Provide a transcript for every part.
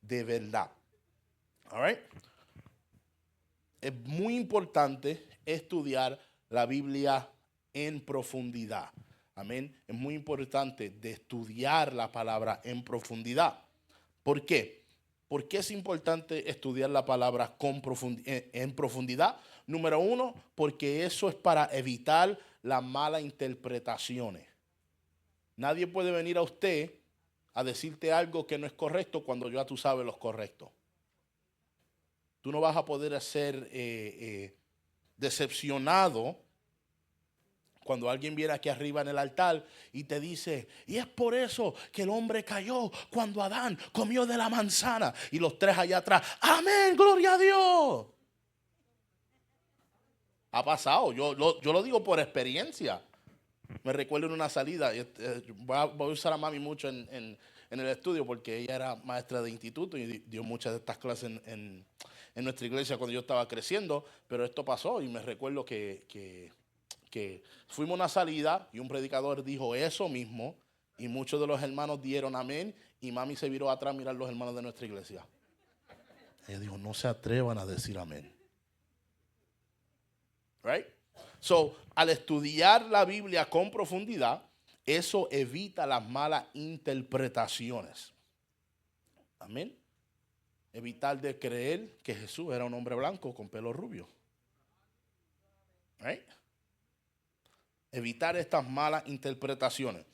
de verdad. All right? Es muy importante estudiar la Biblia en profundidad. Amén. Es muy importante de estudiar la palabra en profundidad. ¿Por qué? ¿Por qué es importante estudiar la palabra en profundidad? Número uno, porque eso es para evitar las malas interpretaciones. Nadie puede venir a usted a decirte algo que no es correcto cuando ya tú sabes lo correcto. Tú no vas a poder ser decepcionado cuando alguien viene aquí arriba en el altar y te dice, y es por eso que el hombre cayó cuando Adán comió de la manzana. Y los tres allá atrás, amén, gloria a Dios. Ha pasado, yo lo digo por experiencia. Me recuerdo en una salida, voy a usar a mami mucho en el estudio porque ella era maestra de instituto y dio muchas de estas clases en nuestra iglesia cuando yo estaba creciendo, pero esto pasó y me recuerdo que fuimos a una salida y un predicador dijo eso mismo y muchos de los hermanos dieron amén y mami se viró atrás a mirar a los hermanos de nuestra iglesia. Ella dijo, no se atrevan a decir amén. Right? So, al estudiar la Biblia con profundidad, eso evita las malas interpretaciones. Amén. Evitar de creer que Jesús era un hombre blanco con pelo rubio. Right? Evitar estas malas interpretaciones.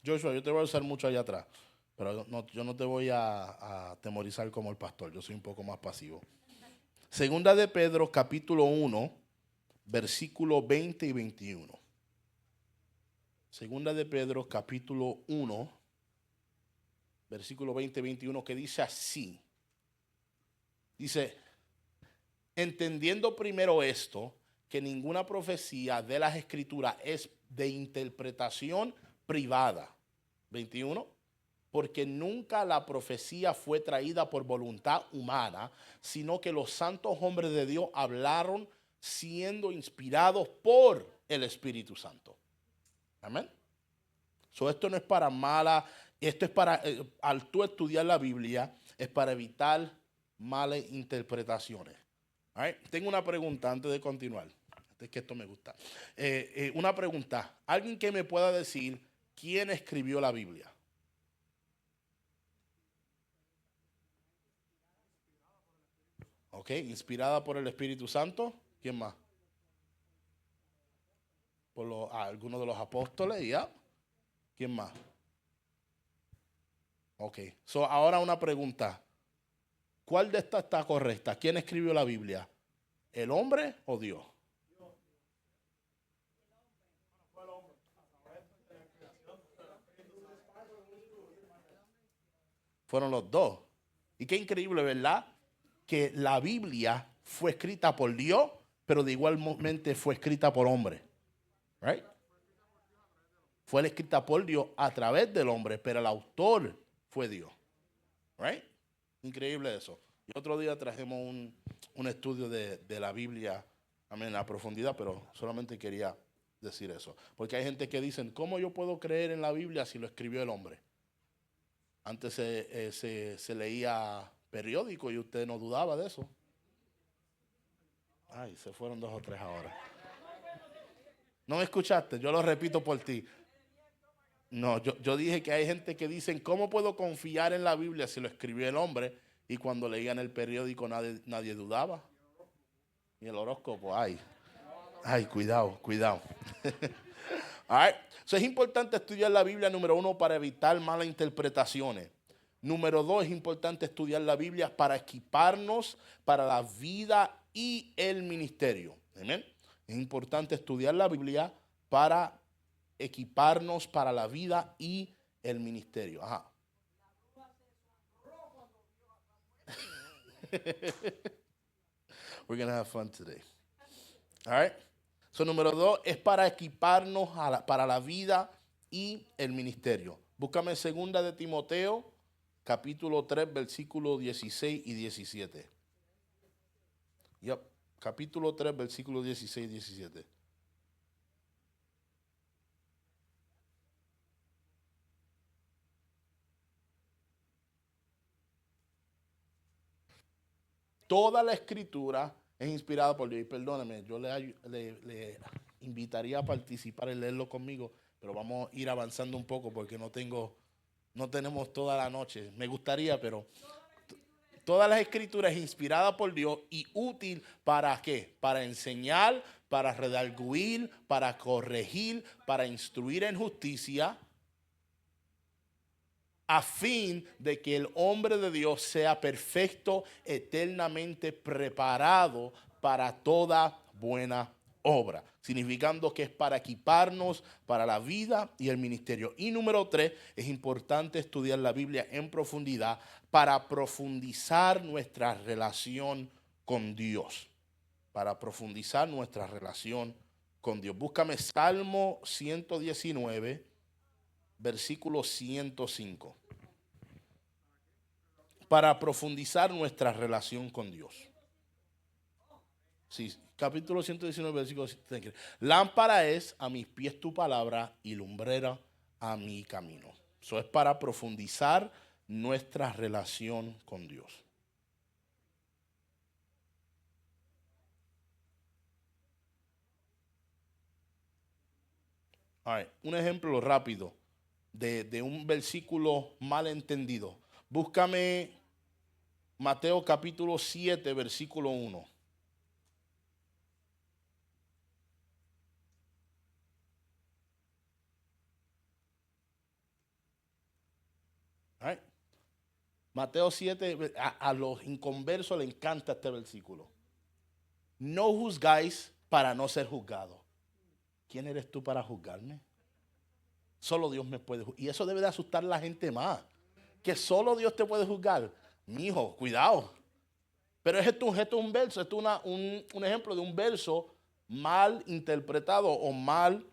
Joshua, yo te voy a usar mucho allá atrás, pero yo no te voy a atemorizar como el pastor, yo soy un poco más pasivo. Segunda de Pedro, capítulo 1, versículo 20 y 21. Segunda de Pedro, capítulo 1, versículo 20 y 21, que dice así. Dice, entendiendo primero esto, que ninguna profecía de las Escrituras es de interpretación privada. 21. Porque nunca la profecía fue traída por voluntad humana, sino que los santos hombres de Dios hablaron siendo inspirados por el Espíritu Santo. Amén. So, esto no es para mala, esto es para, al tú estudiar la Biblia, es para evitar malas interpretaciones. Right. Tengo una pregunta antes de continuar. Es que esto me gusta. Una pregunta. ¿Alguien que me pueda decir quién escribió la Biblia? Ok, inspirada por el Espíritu Santo. ¿Quién más? Por algunos de los apóstoles, ¿ya? ¿Quién más? Ok, so ahora una pregunta. ¿Cuál de estas está correcta? ¿Quién escribió la Biblia? ¿El hombre o Dios? Fueron los dos. Y qué increíble, ¿verdad? Que la Biblia fue escrita por Dios, pero de igualmente fue escrita por hombre. Right? Fue escrita por Dios a través del hombre, pero el autor fue Dios. Right? Increíble eso. Y otro día trajimos un estudio de la Biblia, a profundidad, pero solamente quería decir eso. Porque hay gente que dicen, ¿cómo yo puedo creer en la Biblia si lo escribió el hombre? Antes se leía periódico y usted no dudaba de eso. Ay, se fueron 2 o 3 ahora. ¿No me escuchaste? Yo lo repito por ti. No, yo dije que hay gente que dicen, ¿cómo puedo confiar en la Biblia si lo escribió el hombre? Y cuando leían el periódico nadie dudaba. Y el horóscopo, ay, cuidado. All right. So, es importante estudiar la Biblia, número uno, para evitar malas interpretaciones. Número dos, es importante estudiar la Biblia para equiparnos para la vida y el ministerio. Amén. Es importante estudiar la Biblia para equiparnos para la vida y el ministerio. Ajá. We're gonna have fun today. All right. So, número dos es para equiparnos para la vida y el ministerio. Búscame segunda de Timoteo, capítulo 3, versículos 16 y 17. Yep. Capítulo 3, versículos 16 y 17. Toda la escritura es inspirada por Dios. Y perdóneme, yo le invitaría a participar y leerlo conmigo, pero vamos a ir avanzando un poco porque no tenemos toda la noche. Me gustaría, pero todas las escrituras inspiradas por Dios y útil para ¿qué? Para enseñar, para redarguir, para corregir, para instruir en justicia, a fin de que el hombre de Dios sea perfecto, eternamente preparado para toda buena obra, significando que es para equiparnos para la vida y el ministerio. Y número 3, es importante estudiar la Biblia en profundidad para profundizar nuestra relación con Dios, para profundizar nuestra relación con Dios. Búscame Salmo 119, versículo 105, para profundizar nuestra relación con Dios. Sí, capítulo 119, versículo 105. Lámpara es a mis pies tu palabra y lumbrera a mi camino. Eso es para profundizar nuestra relación con Dios. Un ejemplo rápido de un versículo mal entendido. Búscame Mateo capítulo 7, versículo 1. Mateo 7, a los inconversos les encanta este versículo. No juzgáis para no ser juzgado. ¿Quién eres tú para juzgarme? Solo Dios me puede juzgar. Y eso debe de asustar a la gente más. Que solo Dios te puede juzgar. Mijo, cuidado. Pero esto es un verso, esto es un ejemplo de un verso mal interpretado o mal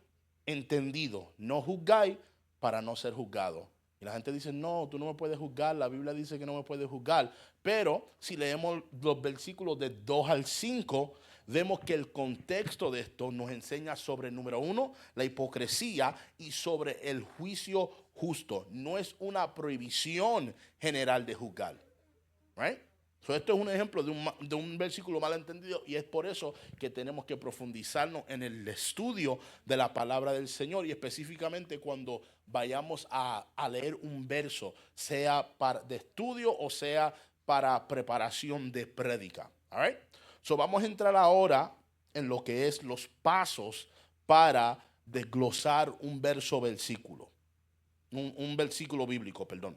entendido. No juzgáis para no ser juzgado. Y la gente dice, no, tú no me puedes juzgar, la Biblia dice que no me puedes juzgar. Pero si leemos los versículos de 2 al 5, vemos que el contexto de esto nos enseña sobre, número 1, la hipocresía y sobre el juicio justo. No es una prohibición general de juzgar. Right? So, esto es un ejemplo de un versículo mal entendido y es por eso que tenemos que profundizarnos en el estudio de la palabra del Señor y específicamente cuando vayamos a leer un verso, sea de estudio o sea para preparación de prédica. All right? So, vamos a entrar ahora en lo que es los pasos para desglosar un versículo, un versículo bíblico, perdón.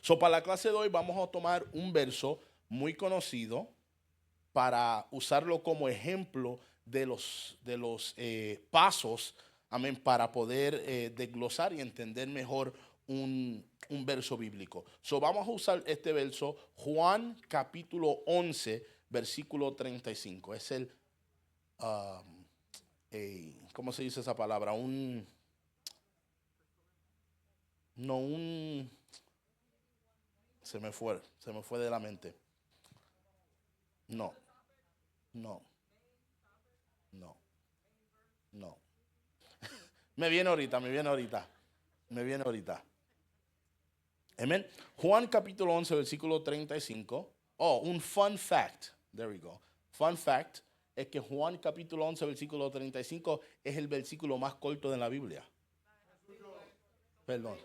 So, para la clase de hoy vamos a tomar un verso muy conocido para usarlo como ejemplo de los pasos, amén, para poder desglosar y entender mejor un verso bíblico. So, vamos a usar este verso, Juan capítulo 11, versículo 35. Es ¿cómo se dice esa palabra? Se me fue de la mente. No, no, no, no. Me viene ahorita. Amén. Juan capítulo 11, versículo 35. Oh, un fun fact. There we go. Fun fact es que Juan capítulo 11, versículo 35 es el versículo más corto de la Biblia. Perdón.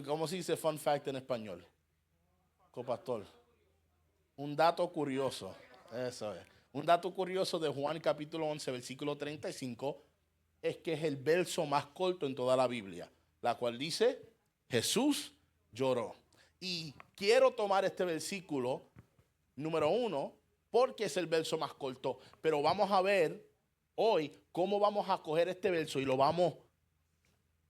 ¿Cómo se dice fun fact en español? Copastor. Un dato curioso. Eso es. Un dato curioso de Juan capítulo 11, versículo 35, es que es el verso más corto en toda la Biblia, la cual dice, Jesús lloró. Y quiero tomar este versículo, número 1, porque es el verso más corto, pero vamos a ver hoy cómo vamos a coger este verso y lo vamos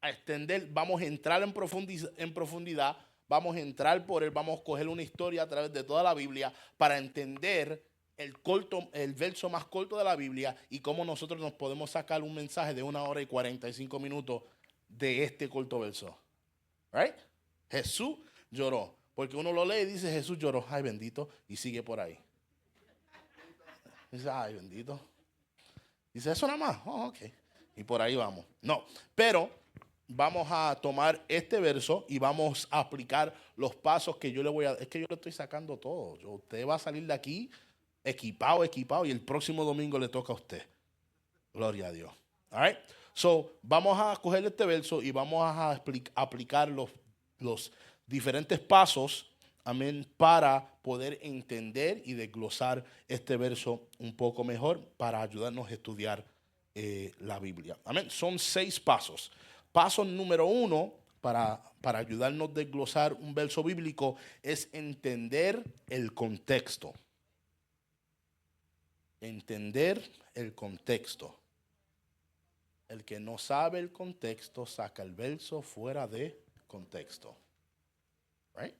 a extender, vamos a entrar en profundidad, vamos a entrar por él, vamos a coger una historia a través de toda la Biblia para entender el verso más corto de la Biblia y cómo nosotros nos podemos sacar un mensaje de 1 hora y 45 minutos de este corto verso. Right? Jesús lloró. Porque uno lo lee y dice Jesús lloró, ay bendito, y sigue por ahí. Dice, ay bendito. Dice, eso nada más. Oh, ok. Y por ahí vamos. No, pero vamos a tomar este verso y vamos a aplicar los pasos que yo le voy a... Es que yo le estoy sacando todo. Usted va a salir de aquí equipado, y el próximo domingo le toca a usted. Gloria a Dios. All right? So, vamos a coger este verso y vamos a aplicar los diferentes pasos, amén, para poder entender y desglosar este verso un poco mejor para ayudarnos a estudiar la Biblia. Amén. Son 6 pasos. Paso número 1 para ayudarnos a desglosar un verso bíblico es entender el contexto. Entender el contexto. El que no sabe el contexto saca el verso fuera de contexto. Right?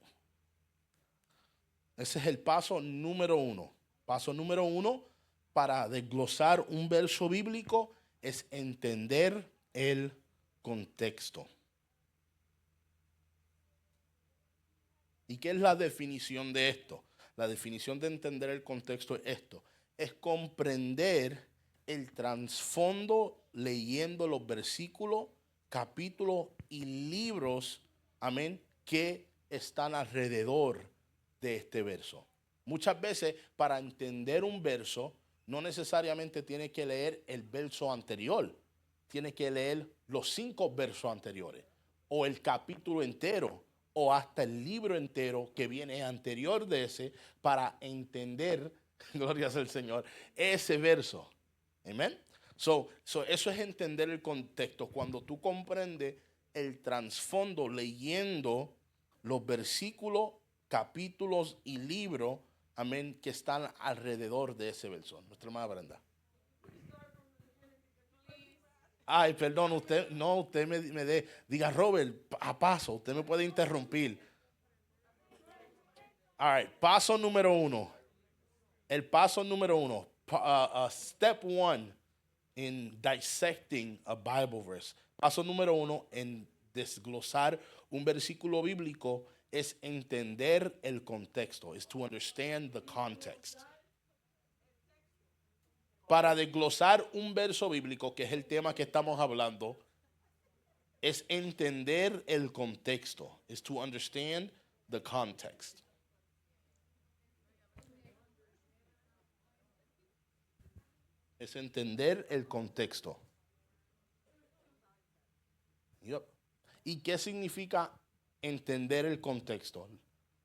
Ese es el paso número 1. Paso número 1 para desglosar un verso bíblico es entender el contexto. ¿Y qué es la definición de esto? La definición de entender el contexto es esto. Es comprender el trasfondo leyendo los versículos, capítulos y libros, amén, que están alrededor de este verso. Muchas veces para entender un verso no necesariamente tiene que leer el verso anterior, tiene que leer los 5 versos anteriores o el capítulo entero o hasta el libro entero que viene anterior de ese para entender, gloria sea al Señor, ese verso. Amén. So, eso es entender el contexto. Cuando tú comprendes el trasfondo leyendo los versículos, capítulos y libros, amén, que están alrededor de ese verso. Nuestra hermana Brenda. Ay, perdón, usted me diga, Robert, a paso, usted me puede interrumpir. All right, paso número 1. El paso número 1. Step 1 in dissecting a Bible verse. Paso número 1 en desglosar un versículo bíblico es entender el contexto. Es to understand the context. Para desglosar un verso bíblico, que es el tema que estamos hablando, es entender el contexto. Es to understand the context. Es entender el contexto. Yep. ¿Y qué significa entender el contexto?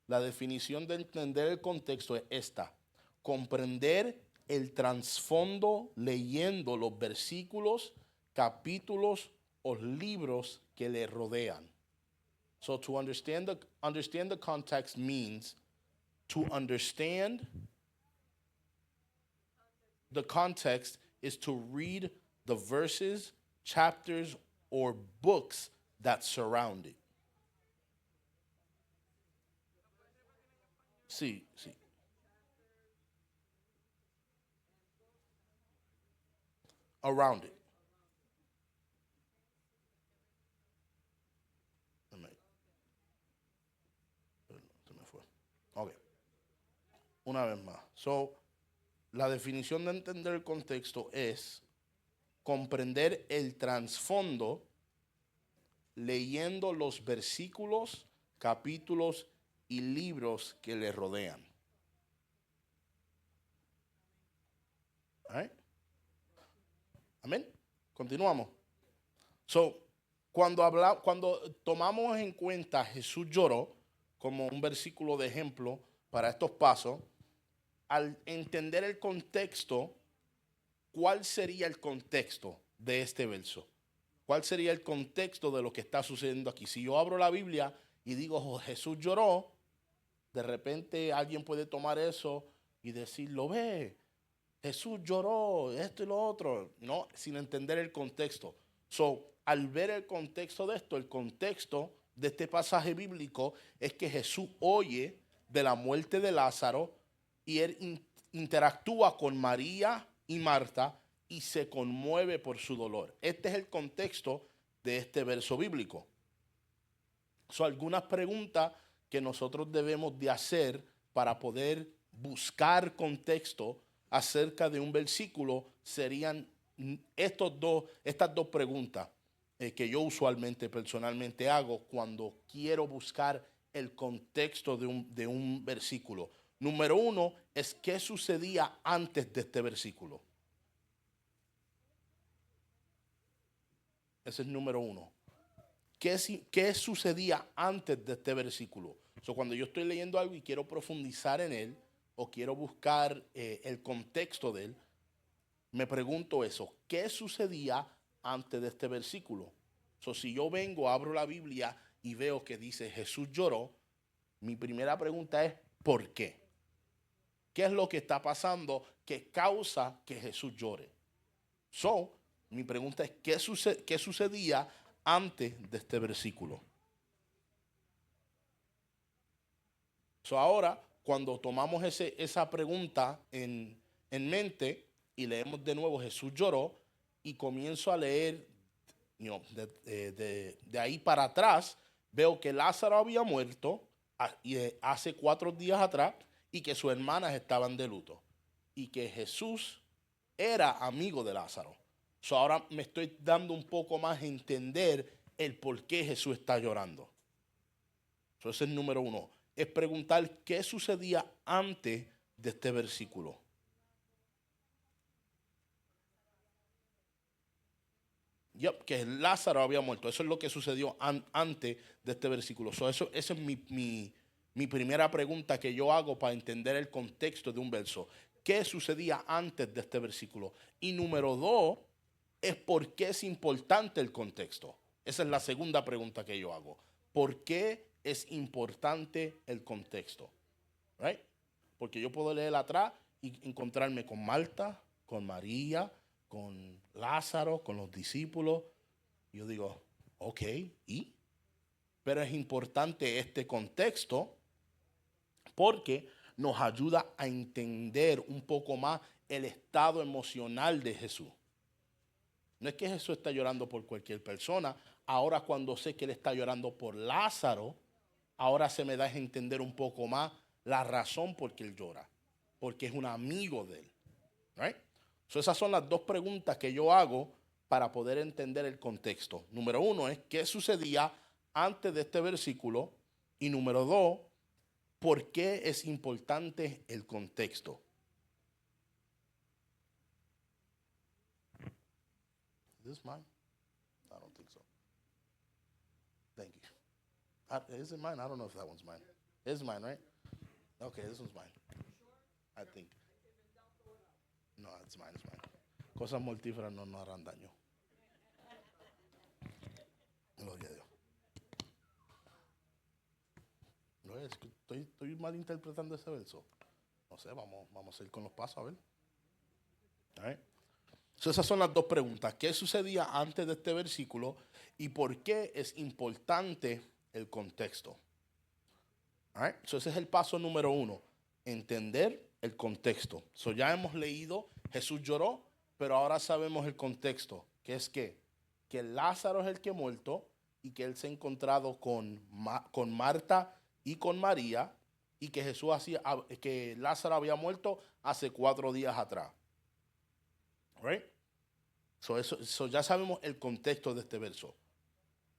La definición de entender el contexto es esta: comprender el trasfondo leyendo los versículos, capítulos o libros que le rodean. So to understand the context means to understand the context is to read the verses, chapters, or books that surround it. Sí. Around it. Se me fue. Ok. Una vez más. So, la definición de entender el contexto es comprender el trasfondo leyendo los versículos, capítulos y libros que le rodean. All right? Amén. Continuamos. So, cuando tomamos en cuenta Jesús lloró como un versículo de ejemplo para estos pasos, al entender el contexto, ¿cuál sería el contexto de este verso? ¿Cuál sería el contexto de lo que está sucediendo aquí? Si yo abro la Biblia y digo, oh, Jesús lloró, de repente alguien puede tomar eso y decir, lo ve, Jesús lloró, esto y lo otro, no, sin entender el contexto. So, al ver el contexto de esto, el contexto de este pasaje bíblico es que Jesús oye de la muerte de Lázaro y él interactúa con María y Marta y se conmueve por su dolor. Este es el contexto de este verso bíblico. Son algunas preguntas que nosotros debemos de hacer para poder buscar contexto acerca de un versículo serían estas dos preguntas. que yo usualmente, personalmente hago cuando quiero buscar el contexto de un versículo. Número uno es qué sucedía antes de este versículo. Ese es número uno. ¿Qué sucedía antes de este versículo? Cuando yo estoy leyendo algo y quiero profundizar en él o quiero buscar el contexto de él, me pregunto eso. ¿Qué sucedía antes de este versículo? Si yo vengo, abro la Biblia y veo que dice Jesús lloró, mi primera pregunta es ¿por qué? ¿Qué es lo que está pasando que causa que Jesús llore? Mi pregunta es ¿qué sucedía antes de este versículo? Ahora, cuando tomamos esa pregunta en mente y leemos de nuevo Jesús lloró y comienzo a leer de ahí para atrás, veo que Lázaro había muerto hace 4 días atrás y que sus hermanas estaban de luto y que Jesús era amigo de Lázaro. Ahora me estoy dando un poco más a entender el por qué Jesús está llorando. Ese es el número uno. Es preguntar qué sucedía antes de este versículo. Que Lázaro había muerto. Eso es lo que sucedió antes de este versículo. Esa es mi primera pregunta que yo hago para entender el contexto de un verso. ¿Qué sucedía antes de este versículo? Y número dos es por qué es importante el contexto. Esa es la segunda pregunta que yo hago. ¿Por qué es importante el contexto? Right? Porque yo puedo leer atrás y encontrarme con Marta, con María, con Lázaro, con los discípulos. Yo digo, ok, ¿y? Pero es importante este contexto porque nos ayuda a entender un poco más el estado emocional de Jesús. No es que Jesús está llorando por cualquier persona. Ahora cuando sé que Él está llorando por Lázaro, ahora se me da a entender un poco más la razón por qué Él llora. Porque es un amigo de Él. Right? Esas son las dos preguntas que yo hago para poder entender el contexto. Número uno es qué sucedía antes de este versículo. Y número dos, ¿por qué es importante el contexto? ¿Es this mine? I don't think so. Thank you. Is it mine? I don't know if that one's mine. It's mine, right? Okay, this one's mine. I think. No, it's mine, it's mine. Cosas mortíferas no nos harán daño. Gloria a Dios. No es que estoy malinterpretando ese verso. No sé, vamos a ir con los pasos a ver. Right. Esas son las dos preguntas. ¿Qué sucedía antes de este versículo y por qué es importante el contexto? Right. Ese es el paso número uno. Entender el contexto. Ya hemos leído, Jesús lloró, pero ahora sabemos el contexto. Que es que Lázaro es el que ha muerto y que él se ha encontrado con Marta y con María y que que Lázaro había muerto hace 4 días atrás. Right? Eso ya sabemos el contexto de este verso.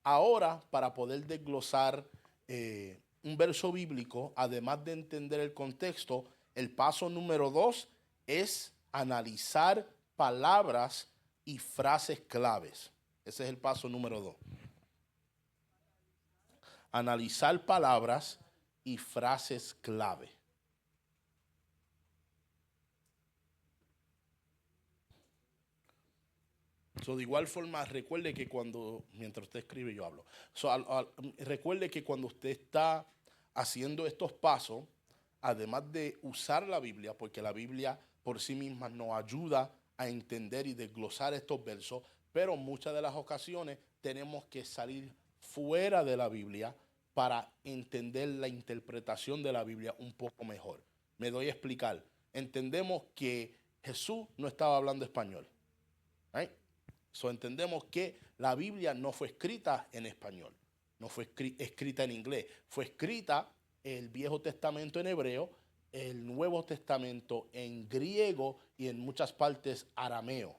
Ahora, para poder desglosar un verso bíblico, además de entender el contexto, el paso número 2 es analizar palabras y frases claves. Ese es el paso número 2. Analizar palabras y frases clave. De igual forma, recuerde que mientras usted escribe, yo hablo. Recuerde que cuando usted está haciendo estos pasos, además de usar la Biblia, porque la Biblia por sí misma nos ayuda a entender y desglosar estos versos, pero muchas de las ocasiones tenemos que salir fuera de la Biblia para entender la interpretación de la Biblia un poco mejor. Me doy a explicar. Entendemos que Jesús no estaba hablando español. ¿Right? Entendemos que la Biblia no fue escrita en español, no fue escrita en inglés, fue escrita el Viejo Testamento en hebreo, el Nuevo Testamento en griego y en muchas partes arameo.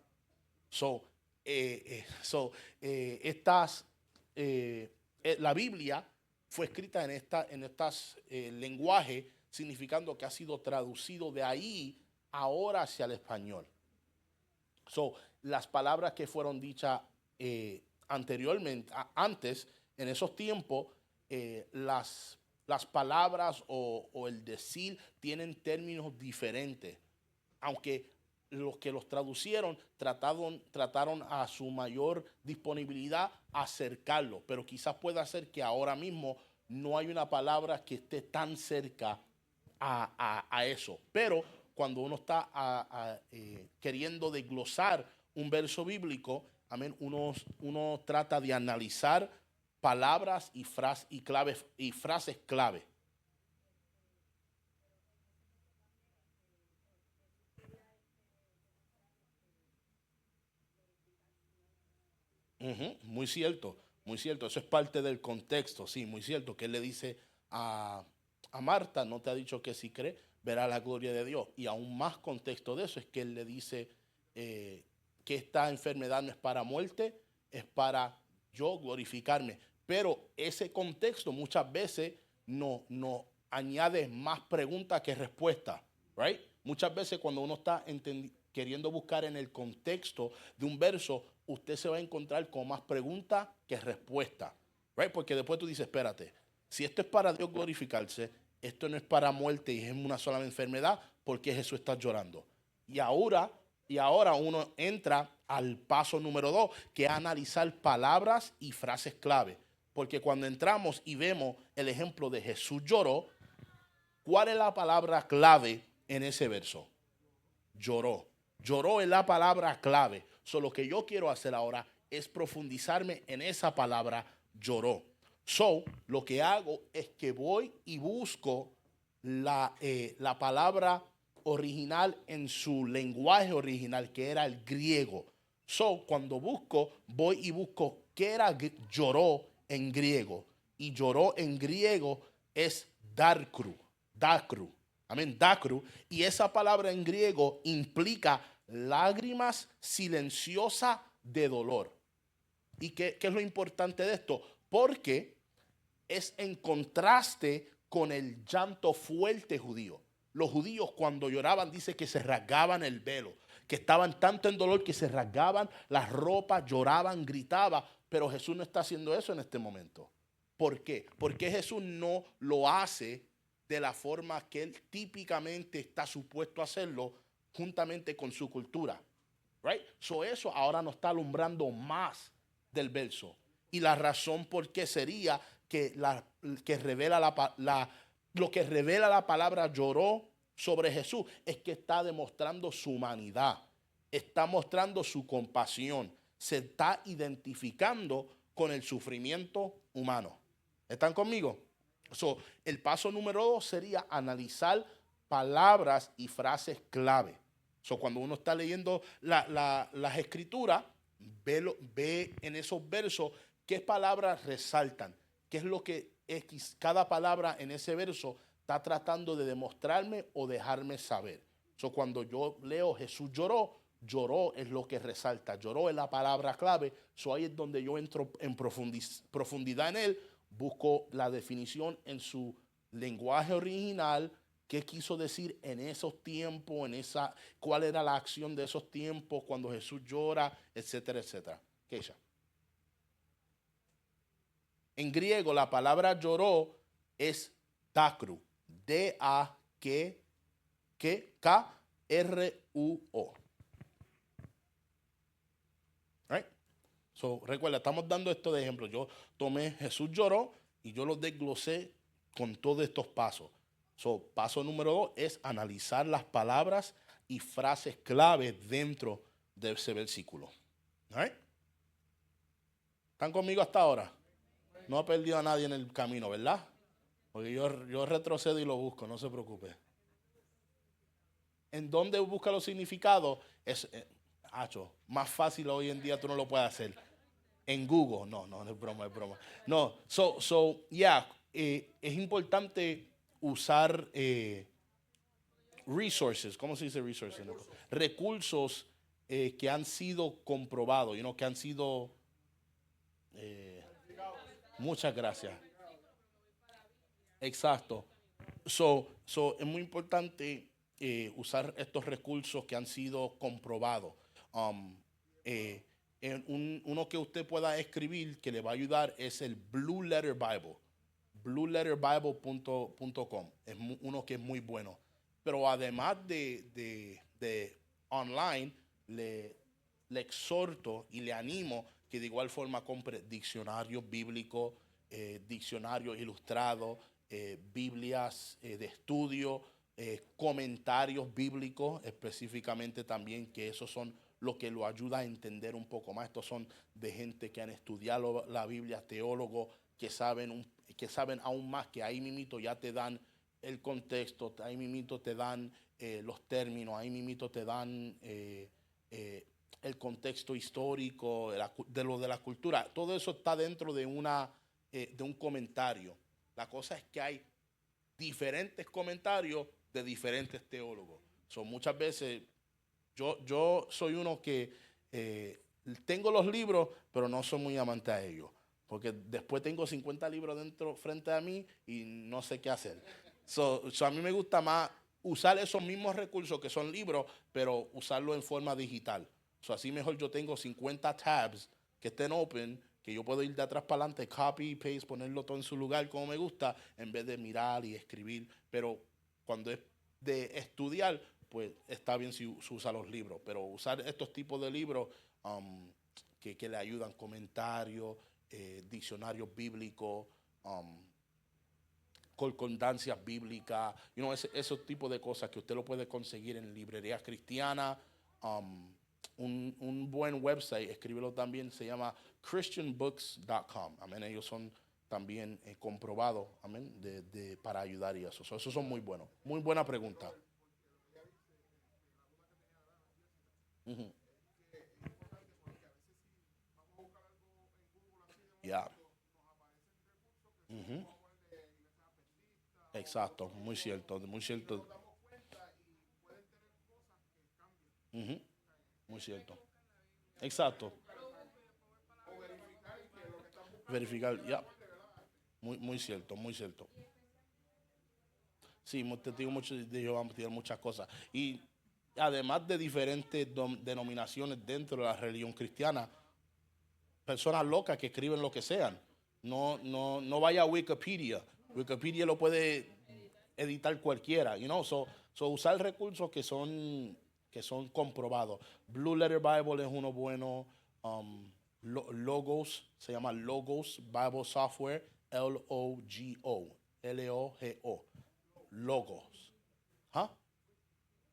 La Biblia fue escrita en estas lenguajes, significando que ha sido traducido de ahí ahora hacia el español. Las palabras que fueron dichas anteriormente, antes, en esos tiempos, las palabras o el decir tienen términos diferentes, aunque los que los traducieron trataron a su mayor disponibilidad acercarlo, pero quizás pueda ser que ahora mismo no hay una palabra que esté tan cerca a eso. Pero cuando uno está queriendo desglosar un verso bíblico, amén, uno trata de analizar palabras y frases clave. Muy cierto, muy cierto. Eso es parte del contexto, sí, muy cierto. Que él le dice a Marta, no te ha dicho que si cree, verá la gloria de Dios. Y aún más contexto de eso es que él le dice que esta enfermedad no es para muerte, es para yo glorificarme. Pero ese contexto muchas veces no añade más preguntas que respuestas, right? Muchas veces cuando uno está queriendo buscar en el contexto de un verso, usted se va a encontrar con más preguntas que respuestas, right? Porque después tú dices, espérate, si esto es para Dios glorificarse, esto no es para muerte y es una sola enfermedad, ¿por qué Jesús está llorando? Y ahora uno entra al paso número 2, que es analizar palabras y frases clave. Porque cuando entramos y vemos el ejemplo de Jesús lloró, ¿cuál es la palabra clave en ese verso? Lloró. Lloró es la palabra clave. Lo que yo quiero hacer ahora es profundizarme en esa palabra lloró. Lo que hago es que voy y busco la palabra original en su lenguaje original, que era el griego. Cuando voy y busco qué era lloró en griego. Y lloró en griego es dacru. Amén, dacru. Y esa palabra en griego implica lágrimas silenciosas de dolor. ¿Y qué es lo importante de esto? Porque es en contraste con el llanto fuerte judío. Los judíos cuando lloraban dice que se rasgaban el velo, que estaban tanto en dolor que se rasgaban las ropas, lloraban, gritaban, pero Jesús no está haciendo eso en este momento. ¿Por qué? Porque Jesús no lo hace de la forma que él típicamente está supuesto a hacerlo juntamente con su cultura. Right? Eso ahora nos está alumbrando más del verso. Y la razón por qué sería que lo que revela la palabra lloró sobre Jesús es que está demostrando su humanidad, está mostrando su compasión, se está identificando con el sufrimiento humano. ¿Están conmigo? El paso número 2 sería analizar palabras y frases clave. Cuando uno está leyendo las escrituras, ve en esos versos qué palabras resaltan, qué es lo que cada palabra en ese verso está tratando de demostrarme o dejarme saber. Cuando yo leo Jesús lloró es lo que resalta, lloró es la palabra clave. Ahí es donde yo entro en profundidad en él, busco la definición en su lenguaje original, qué quiso decir en esos tiempos, cuál era la acción de esos tiempos cuando Jesús llora, etcétera, etcétera. Keisha. En griego la palabra lloró es dacru, D-A-K-R-U-O. Right? Recuerda, estamos dando esto de ejemplo. Yo tomé Jesús lloró y yo lo desglosé con todos estos pasos. Paso número 2 es analizar las palabras y frases clave dentro de ese versículo. Right? ¿Están conmigo hasta ahora? No he perdido a nadie en el camino, ¿verdad? Porque yo retrocedo y lo busco, no se preocupe. ¿En dónde busca los significados? Es, más fácil hoy en día tú no lo puedes hacer. En Google, no es broma, es broma. No, es importante usar resources, ¿cómo se dice resources? Recursos que han sido comprobados, que han sido... eh, muchas gracias. Exacto. Es muy importante usar estos recursos que han sido comprobados. Um, eh, uno que usted pueda escribir que le va a ayudar es el Blue Letter Bible, blueletterbible.com. Es uno que es muy bueno. Pero además de online, le exhorto y le animo que de igual forma compre diccionarios bíblicos, diccionarios ilustrados, Biblias de estudio, comentarios bíblicos específicamente también, que esos son lo que lo ayuda a entender un poco más. Estos son de gente que han estudiado la Biblia, teólogos que saben aún más, que ahí mimito ya te dan el contexto, ahí mimito te dan los términos, ahí mimito te dan el contexto histórico de lo de la cultura. Todo eso está dentro de un comentario. La cosa es que hay diferentes comentarios de diferentes teólogos. Muchas veces yo soy uno que tengo los libros, pero no soy muy amante a ellos. Porque después tengo 50 libros dentro frente a mí y no sé qué hacer. A mí me gusta más usar esos mismos recursos que son libros, pero usarlo en forma digital. Así mejor yo tengo 50 tabs que estén open, que yo puedo ir de atrás para adelante, copy, paste, ponerlo todo en su lugar como me gusta, en vez de mirar y escribir. Pero cuando es de estudiar, pues está bien si usa los libros. Pero usar estos tipos de libros que le ayudan, comentarios, diccionarios bíblicos, concordancias bíblicas, esos tipos de cosas que usted lo puede conseguir en librerías cristianas. Un buen website, escríbelo también, se llama christianbooks.com. Amén. Ellos son también comprobados, amén, para ayudar y eso. Esos son muy buenos. Muy buena pregunta. Ujú. Ya. Ujú. Exacto, muy cierto, muy cierto. Ujú. Muy cierto. Exacto. Verificar, ya. Muy cierto, muy cierto. Sí, te digo mucho de Jehová, te digo muchas cosas. Y además de diferentes denominaciones dentro de la religión cristiana, personas locas que escriben lo que sean. No vaya a Wikipedia. Wikipedia lo puede editar cualquiera, usar recursos que son comprobados. Blue Letter Bible es uno bueno. Logos, se llama Logos Bible Software, Logo, Logos. Huh?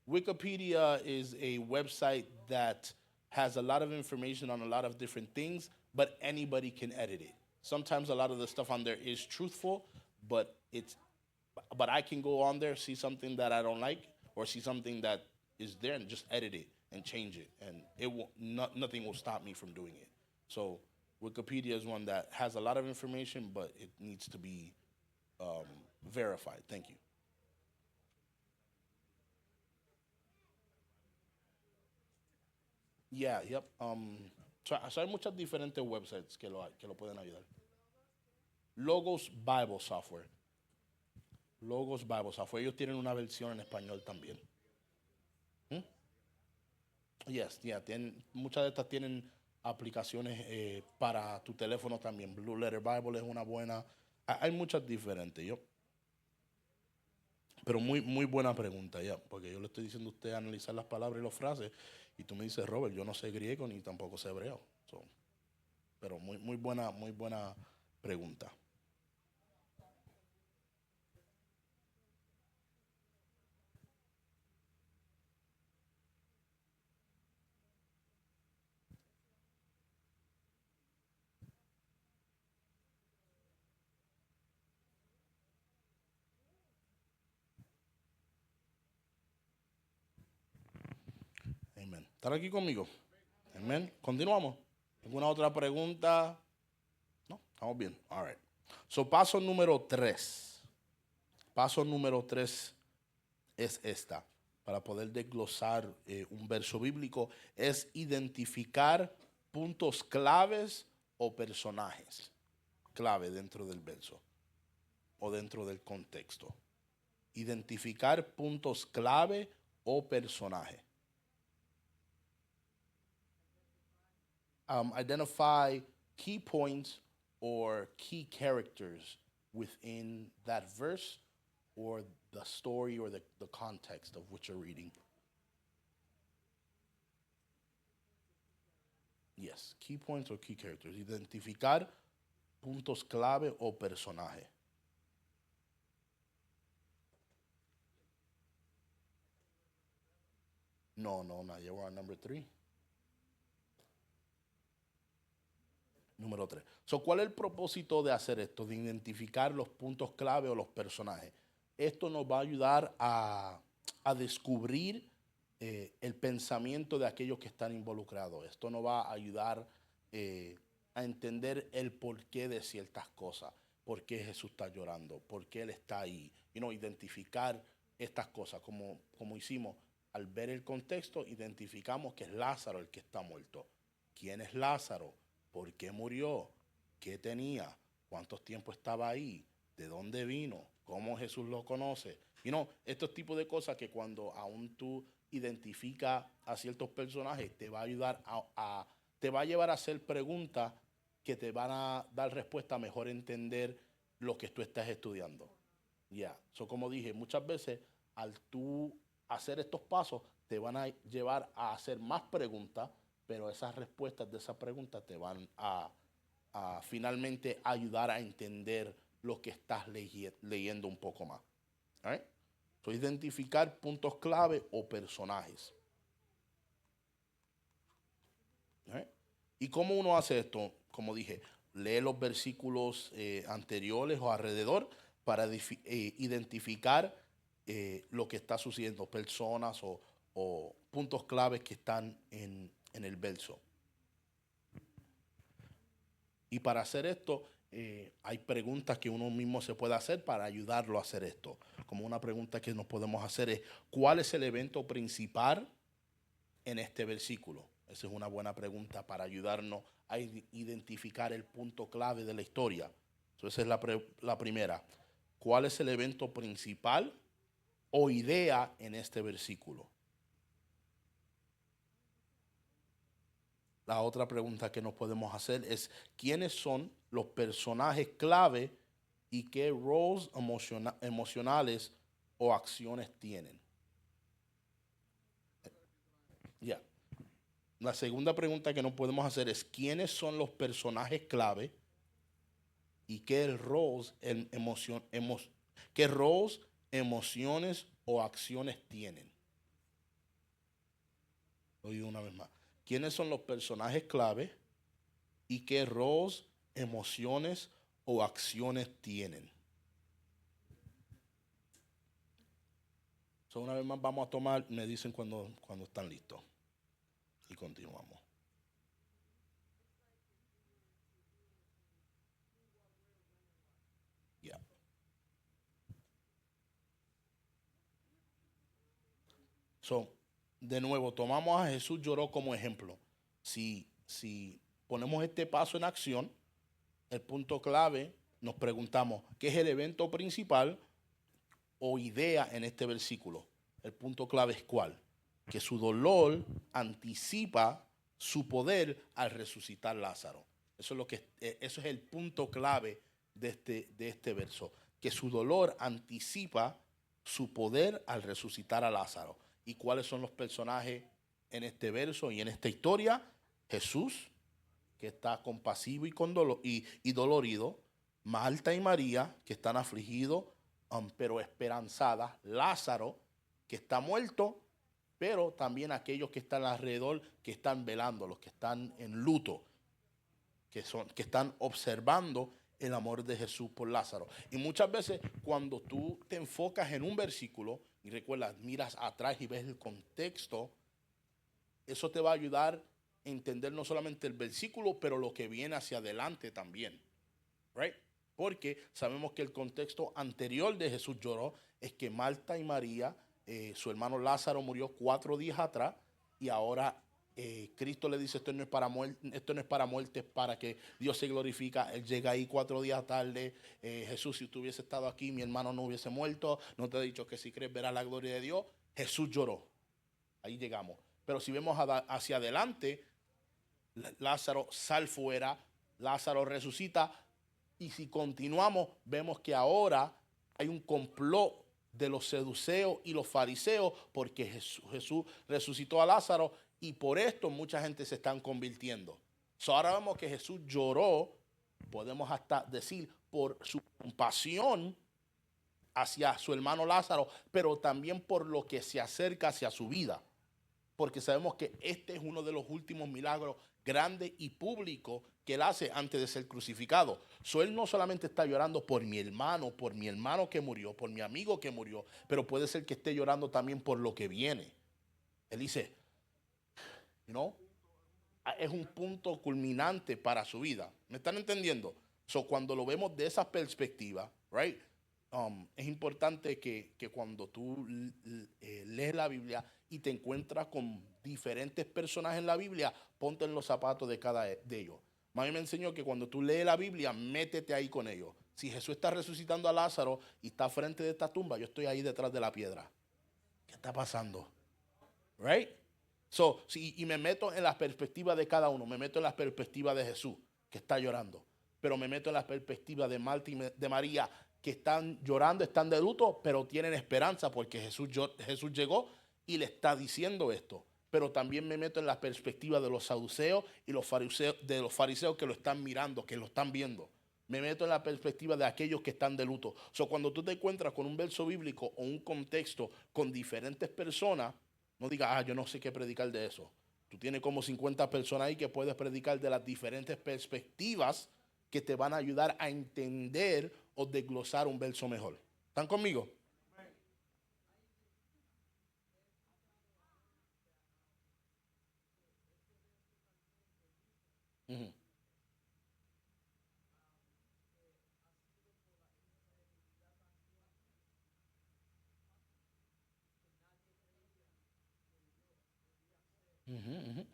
Wikipedia is a website that has a lot of information on a lot of different things, but anybody can edit it. Sometimes a lot of the stuff on there is truthful, but I can go on there, see something that I don't like, or see something that is there, and just edit it and change it, and nothing will stop me from doing it. So Wikipedia is one that has a lot of information, but it needs to be um, verified. Thank you. Yeah, yep. Hay muchas diferentes websites que lo pueden ayudar. Logos Bible Software. Logos Bible Software. Ellos tienen una versión en español también. ¿Mm? Yes, yeah. Muchas de estas tienen aplicaciones para tu teléfono también. Blue Letter Bible es una buena. Hay muchas diferentes, pero muy, muy buena pregunta, ya. Porque yo le estoy diciendo a usted analizar las palabras y las frases. Y tú me dices, Robert, yo no sé griego ni tampoco sé hebreo. Pero muy buena pregunta. Amén. ¿Están aquí conmigo? Amén. Continuamos. ¿Alguna otra pregunta? No, estamos bien. All right. Paso número 3. Paso número 3 es esta. para poder desglosar un verso bíblico, es identificar puntos claves o personajes clave dentro del verso o dentro del contexto. Identificar puntos clave o personajes. Identify key points or key characters within that verse or the story or the context of which you're reading. Yes, key points or key characters. Identificar puntos clave o personaje. No, not yet. We're on number 3. Número 3. So, ¿cuál es el propósito de hacer esto? De identificar los puntos clave o los personajes. Esto nos va a ayudar a descubrir el pensamiento de aquellos que están involucrados. Esto nos va a ayudar a entender el porqué de ciertas cosas. ¿Por qué Jesús está llorando? ¿Por qué Él está ahí? Identificar estas cosas. Como hicimos, al ver el contexto, identificamos que es Lázaro el que está muerto. ¿Quién es Lázaro? ¿Por qué murió? ¿Qué tenía? ¿Cuántos tiempos estaba ahí? ¿De dónde vino? ¿Cómo Jesús lo conoce? Estos tipos de cosas que cuando aún tú identificas a ciertos personajes, te va a ayudar te va a llevar a hacer preguntas que te van a dar respuesta a mejor entender lo que tú estás estudiando. Como dije, muchas veces al tú hacer estos pasos, te van a llevar a hacer más preguntas, pero esas respuestas de esas preguntas te van a finalmente ayudar a entender lo que estás leyendo un poco más. Right? So, identificar puntos clave o personajes. Right? ¿Y cómo uno hace esto? Como dije, lee los versículos anteriores o alrededor para identificar lo que está sucediendo, personas o puntos claves que están en el verso. Y para hacer esto, hay preguntas que uno mismo se puede hacer para ayudarlo a hacer esto. Como una pregunta que nos podemos hacer es, ¿cuál es el evento principal en este versículo? Esa es una buena pregunta para ayudarnos a identificar el punto clave de la historia. Esa es la primera. ¿Cuál es el evento principal o idea en este versículo? La otra pregunta que nos podemos hacer es, ¿quiénes son los personajes clave y qué roles emocionales o acciones tienen? La segunda pregunta que nos podemos hacer es, ¿quiénes son los personajes clave y qué roles, emociones o acciones tienen? Lo digo una vez más. ¿Quiénes son los personajes clave y qué roles, emociones o acciones tienen? Una vez más vamos a tomar, me dicen cuando están listos. Y continuamos. De nuevo, tomamos a Jesús lloró como ejemplo. Si ponemos este paso en acción, el punto clave, nos preguntamos, ¿qué es el evento principal o idea en este versículo? El punto clave es ¿cuál? Que su dolor anticipa su poder al resucitar Lázaro. Eso es el punto clave de este verso. Que su dolor anticipa su poder al resucitar a Lázaro. ¿Y cuáles son los personajes en este verso y en esta historia? Jesús, que está compasivo y dolorido. Marta y María, que están afligidos, pero esperanzadas. Lázaro, que está muerto, pero también aquellos que están alrededor, que están velando, los que están en luto, que están observando el amor de Jesús por Lázaro. Y muchas veces cuando tú te enfocas en un versículo y recuerdas, miras atrás y ves el contexto, eso te va a ayudar a entender no solamente el versículo, pero lo que viene hacia adelante también. Right? Porque sabemos que el contexto anterior de Jesús lloró es que Marta y María su hermano Lázaro murió 4 días atrás y ahora Cristo le dice, esto no es para muerte, esto no es para muerte, es para que Dios se glorifica. Él llega ahí 4 días tarde. Jesús, si tú hubiese estado aquí, mi hermano no hubiese muerto. No te he dicho que si crees verás la gloria de Dios. Jesús lloró. Ahí llegamos. Pero si vemos hacia adelante, Lázaro sal fuera, Lázaro resucita. Y si continuamos, vemos que ahora hay un complot de los seduceos y los fariseos porque Jesús resucitó a Lázaro y por esto mucha gente se están convirtiendo. Ahora vemos que Jesús lloró, podemos hasta decir, por su compasión hacia su hermano Lázaro, pero también por lo que se acerca hacia su vida. Porque sabemos que este es uno de los últimos milagros grandes y públicos que él hace antes de ser crucificado. Él no solamente está llorando por mi hermano que murió, por mi amigo que murió, pero puede ser que esté llorando también por lo que viene. Él dice, ¿no? Es un punto culminante para su vida. ¿Me están entendiendo? Cuando lo vemos de esa perspectiva, right? Es importante que cuando tú lees la Biblia y te encuentras con diferentes personajes en la Biblia, ponte en los zapatos de cada de ellos. Mami me enseñó que cuando tú lees la Biblia, métete ahí con ellos. Si Jesús está resucitando a Lázaro y está frente de esta tumba, yo estoy ahí detrás de la piedra. ¿Qué está pasando? Right? Y me meto en la perspectiva de cada uno. Me meto en la perspectiva de Jesús, que está llorando. Pero me meto en la perspectiva de Marta y de María, que están llorando, están de luto, pero tienen esperanza porque Jesús llegó y le está diciendo esto. Pero también me meto en la perspectiva de los saduceos y los fariseos que lo están mirando, que lo están viendo. Me meto en la perspectiva de aquellos que están de luto. Cuando tú te encuentras con un verso bíblico o un contexto con diferentes personas, no digas, yo no sé qué predicar de eso. Tú tienes como 50 personas ahí que puedes predicar de las diferentes perspectivas que te van a ayudar a entender o desglosar un verso mejor. ¿Están conmigo? Ujú. Ujú, ujú.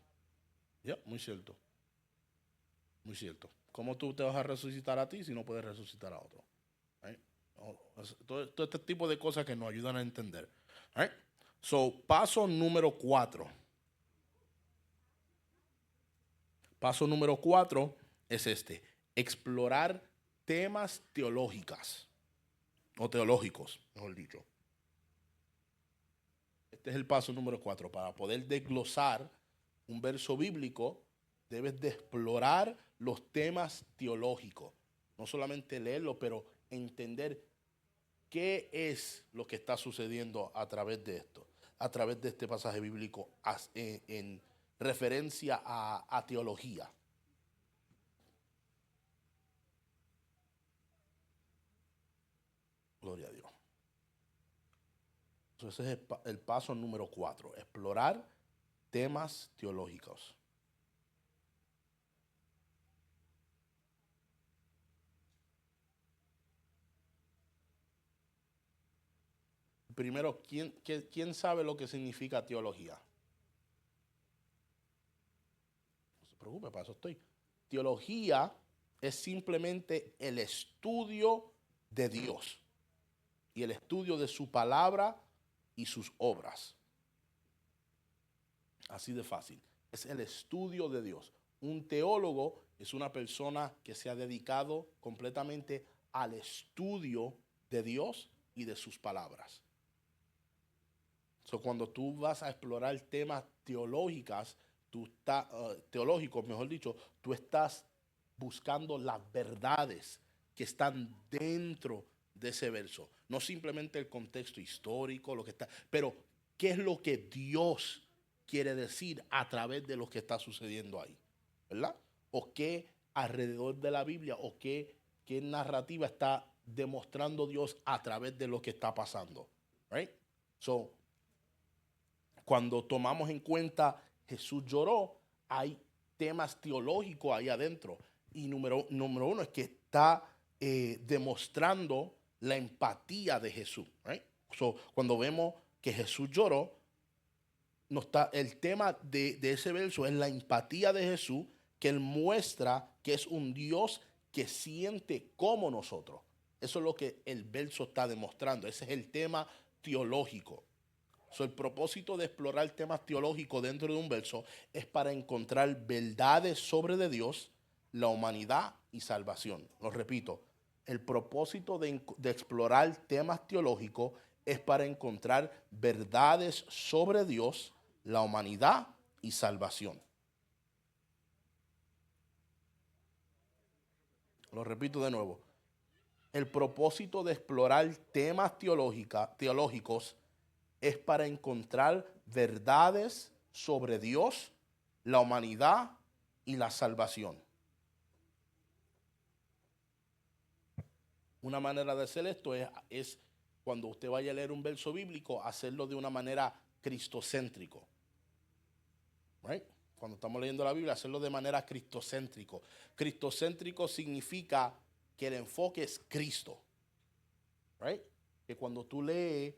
Ya, muy cierto. Muy cierto. ¿Cómo tú te vas a resucitar a ti si no puedes resucitar a otro? Right? Todo este tipo de cosas que nos ayudan a entender. Right? Paso número 4. Paso número 4 es este. Explorar temas teológicas. O teológicos, mejor dicho. Este es el paso número 4. Para poder desglosar un verso bíblico, debes de explorar los temas teológicos. No solamente leerlo, pero entender qué es lo que está sucediendo a través de esto, a través de este pasaje bíblico en referencia a teología. Gloria a Dios. Entonces ese es el paso número 4, explorar temas teológicos. Primero, ¿quién sabe lo que significa teología? No se preocupe, para eso estoy. Teología es simplemente el estudio de Dios y el estudio de su palabra y sus obras. Así de fácil. Es el estudio de Dios. Un teólogo es una persona que se ha dedicado completamente al estudio de Dios y de sus palabras. Cuando tú vas a explorar temas teológicos, mejor dicho, tú estás buscando las verdades que están dentro de ese verso. No simplemente el contexto histórico, lo que está, pero qué es lo que Dios quiere decir a través de lo que está sucediendo ahí, ¿verdad? O qué alrededor de la Biblia, o qué narrativa está demostrando Dios a través de lo que está pasando, right? Cuando tomamos en cuenta Jesús lloró, hay temas teológicos ahí adentro. Y número uno es que está demostrando la empatía de Jesús. Right? Cuando vemos que Jesús lloró, no está, el tema de ese verso es la empatía de Jesús, que él muestra que es un Dios que siente como nosotros. Eso es lo que el verso está demostrando. Ese es el tema teológico. El propósito de explorar temas teológicos dentro de un verso es para encontrar verdades sobre de Dios, la humanidad y salvación. Lo repito, el propósito de explorar temas teológicos es para encontrar verdades sobre Dios, la humanidad y salvación. Lo repito de nuevo. El propósito de explorar temas teológicos es para encontrar verdades sobre Dios, la humanidad y la salvación. Una manera de hacer esto es cuando usted vaya a leer un verso bíblico, hacerlo de una manera cristocéntrico. Right? Cuando estamos leyendo la Biblia, hacerlo de manera cristocéntrico. Cristocéntrico significa que el enfoque es Cristo. Right? Que cuando tú lees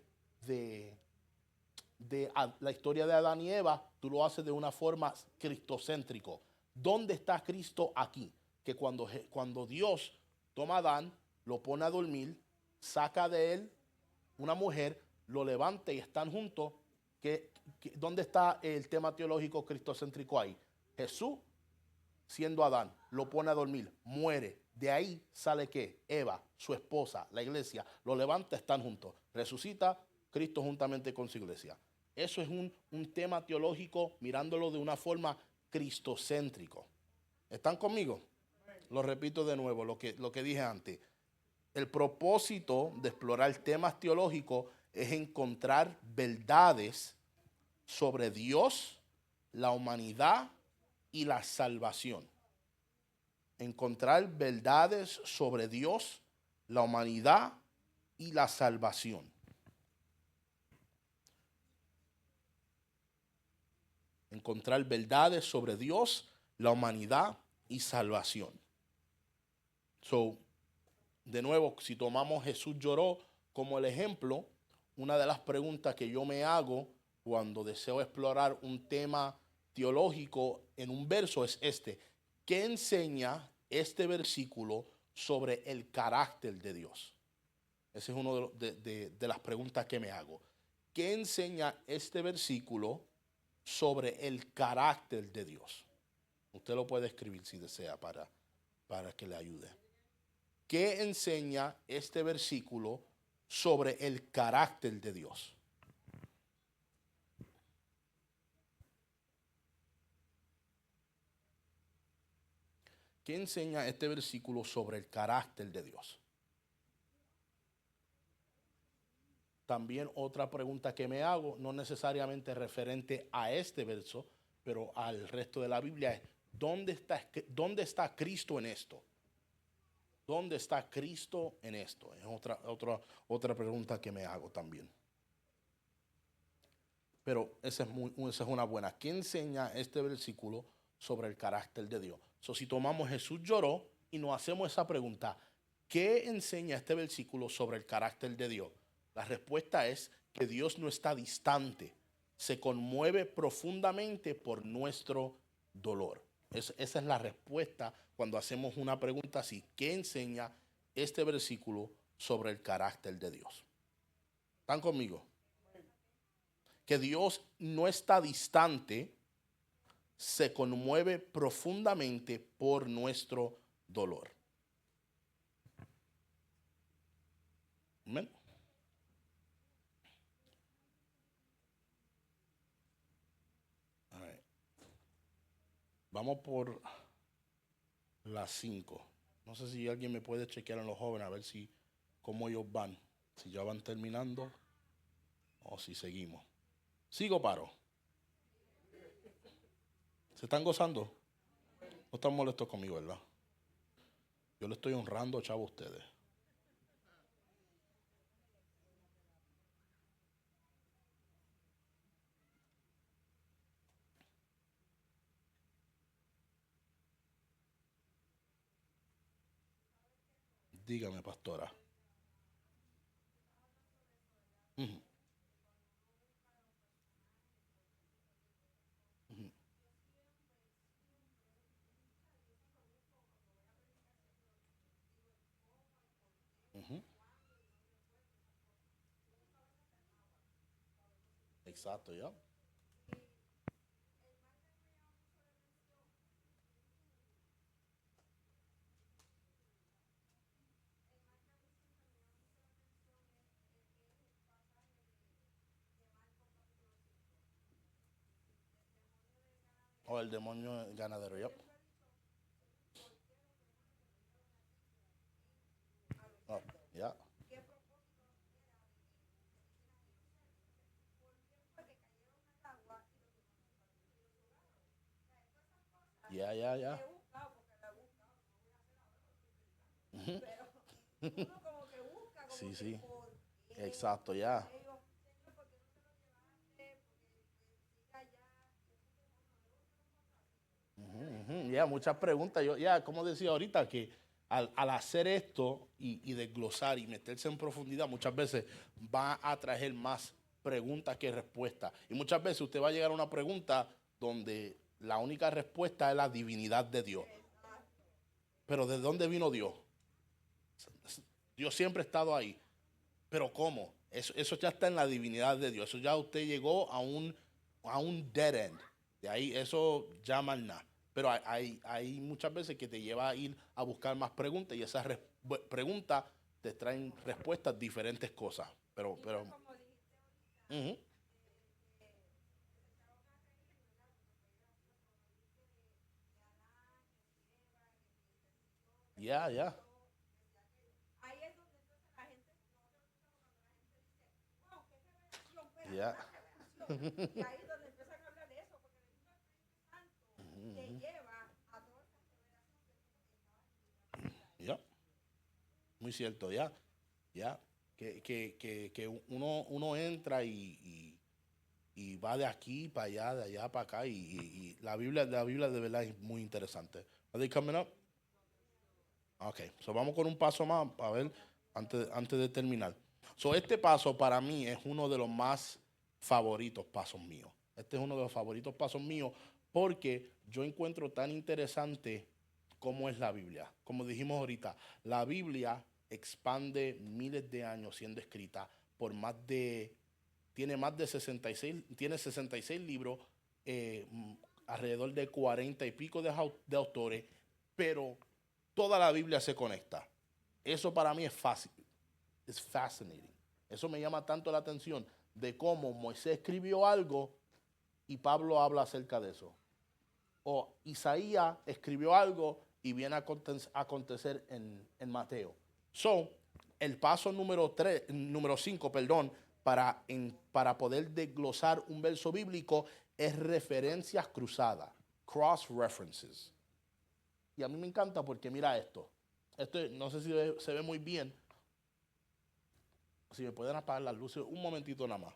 la historia de Adán y Eva, tú lo haces de una forma cristocéntrico. ¿Dónde está Cristo aquí? Que cuando Dios toma a Adán, lo pone a dormir, saca de él una mujer, lo levanta y están juntos. ¿Dónde está el tema teológico cristocéntrico ahí? Jesús, siendo Adán, lo pone a dormir, muere. De ahí sale ¿qué? Eva, su esposa, la iglesia, lo levanta, están juntos. Resucita Cristo juntamente con su iglesia. Eso es un tema teológico mirándolo de una forma cristocéntrico. ¿Están conmigo? Lo repito de nuevo, lo que dije antes. El propósito de explorar temas teológicos es encontrar verdades sobre Dios, la humanidad y la salvación. Encontrar verdades sobre Dios, la humanidad y la salvación. Encontrar verdades sobre Dios, la humanidad y salvación. De nuevo, si tomamos Jesús lloró como el ejemplo, una de las preguntas que yo me hago cuando deseo explorar un tema teológico en un verso es este: ¿qué enseña este versículo sobre el carácter de Dios? Esa es una de las preguntas que me hago. ¿Qué enseña este versículo sobre el carácter de Dios? Usted lo puede escribir si desea para que le ayude. ¿Qué enseña este versículo sobre el carácter de Dios? ¿Qué enseña este versículo sobre el carácter de Dios? También otra pregunta que me hago, no necesariamente referente a este verso, pero al resto de la Biblia, es ¿dónde está Cristo en esto? ¿Dónde está Cristo en esto? Es otra pregunta que me hago también. Pero esa es una buena. ¿Qué enseña este versículo sobre el carácter de Dios? Si tomamos Jesús lloró y nos hacemos esa pregunta, ¿qué enseña este versículo sobre el carácter de Dios? La respuesta es que Dios no está distante, se conmueve profundamente por nuestro dolor. Esa es la respuesta cuando hacemos una pregunta así. ¿Qué enseña este versículo sobre el carácter de Dios? ¿Están conmigo? Que Dios no está distante, se conmueve profundamente por nuestro dolor. Amén. Vamos por las 5. No sé si alguien me puede chequear en los jóvenes a ver cómo ellos van. Si ya van terminando o si seguimos. ¿Sigo o paro? ¿Se están gozando? No están molestos conmigo, ¿verdad? Yo le estoy honrando, chavo, a ustedes. Dígame, pastora. Uh-huh. Ujú. Exacto, ya. O el demonio ganadero, ya. Oh, ya. Ya, ya, ya. Ujú. Sí, sí. Exacto, ya. Ujú, ujú. Ya, muchas preguntas. Yo, ya, como decía ahorita, que al hacer esto y desglosar y meterse en profundidad, muchas veces va a traer más preguntas que respuestas. Y muchas veces usted va a llegar a una pregunta donde la única respuesta es la divinidad de Dios. Pero ¿de dónde vino Dios? Dios siempre ha estado ahí. Pero ¿cómo? Eso ya está en la divinidad de Dios. Eso ya usted llegó a un dead end. De ahí eso ya más nada. Pero hay muchas veces que te lleva a ir a buscar más preguntas y esas preguntas te traen respuestas diferentes cosas. Pero, ujú, ya, ya, ya. Ujú, ya, muy cierto, ya, ya. Que uno entra y va de aquí para allá, de allá para acá. Y la Biblia de verdad es muy interesante. Are they coming up? Ok, so vamos con un paso más a ver antes de terminar. So este paso para mí es uno de los más favoritos pasos míos. Este es uno de los favoritos pasos míos porque yo encuentro tan interesante cómo es la Biblia. Como dijimos ahorita, la Biblia expande miles de años siendo escrita por tiene más de 66, tiene 66 libros, eh, alrededor de 40 y pico de autores, pero toda la Biblia se conecta. Eso para mí es fácil, es fascinating. Eso me llama tanto la atención de cómo Moisés escribió algo y Pablo habla acerca de eso. O Isaías escribió algo y viene a acontecer en Mateo. So, el paso número 5, perdón, para poder desglosar un verso bíblico es referencias cruzadas, cross references. Y a mí me encanta porque mira esto. Esto no sé si se ve muy bien. Si me pueden apagar las luces un momentito nada más.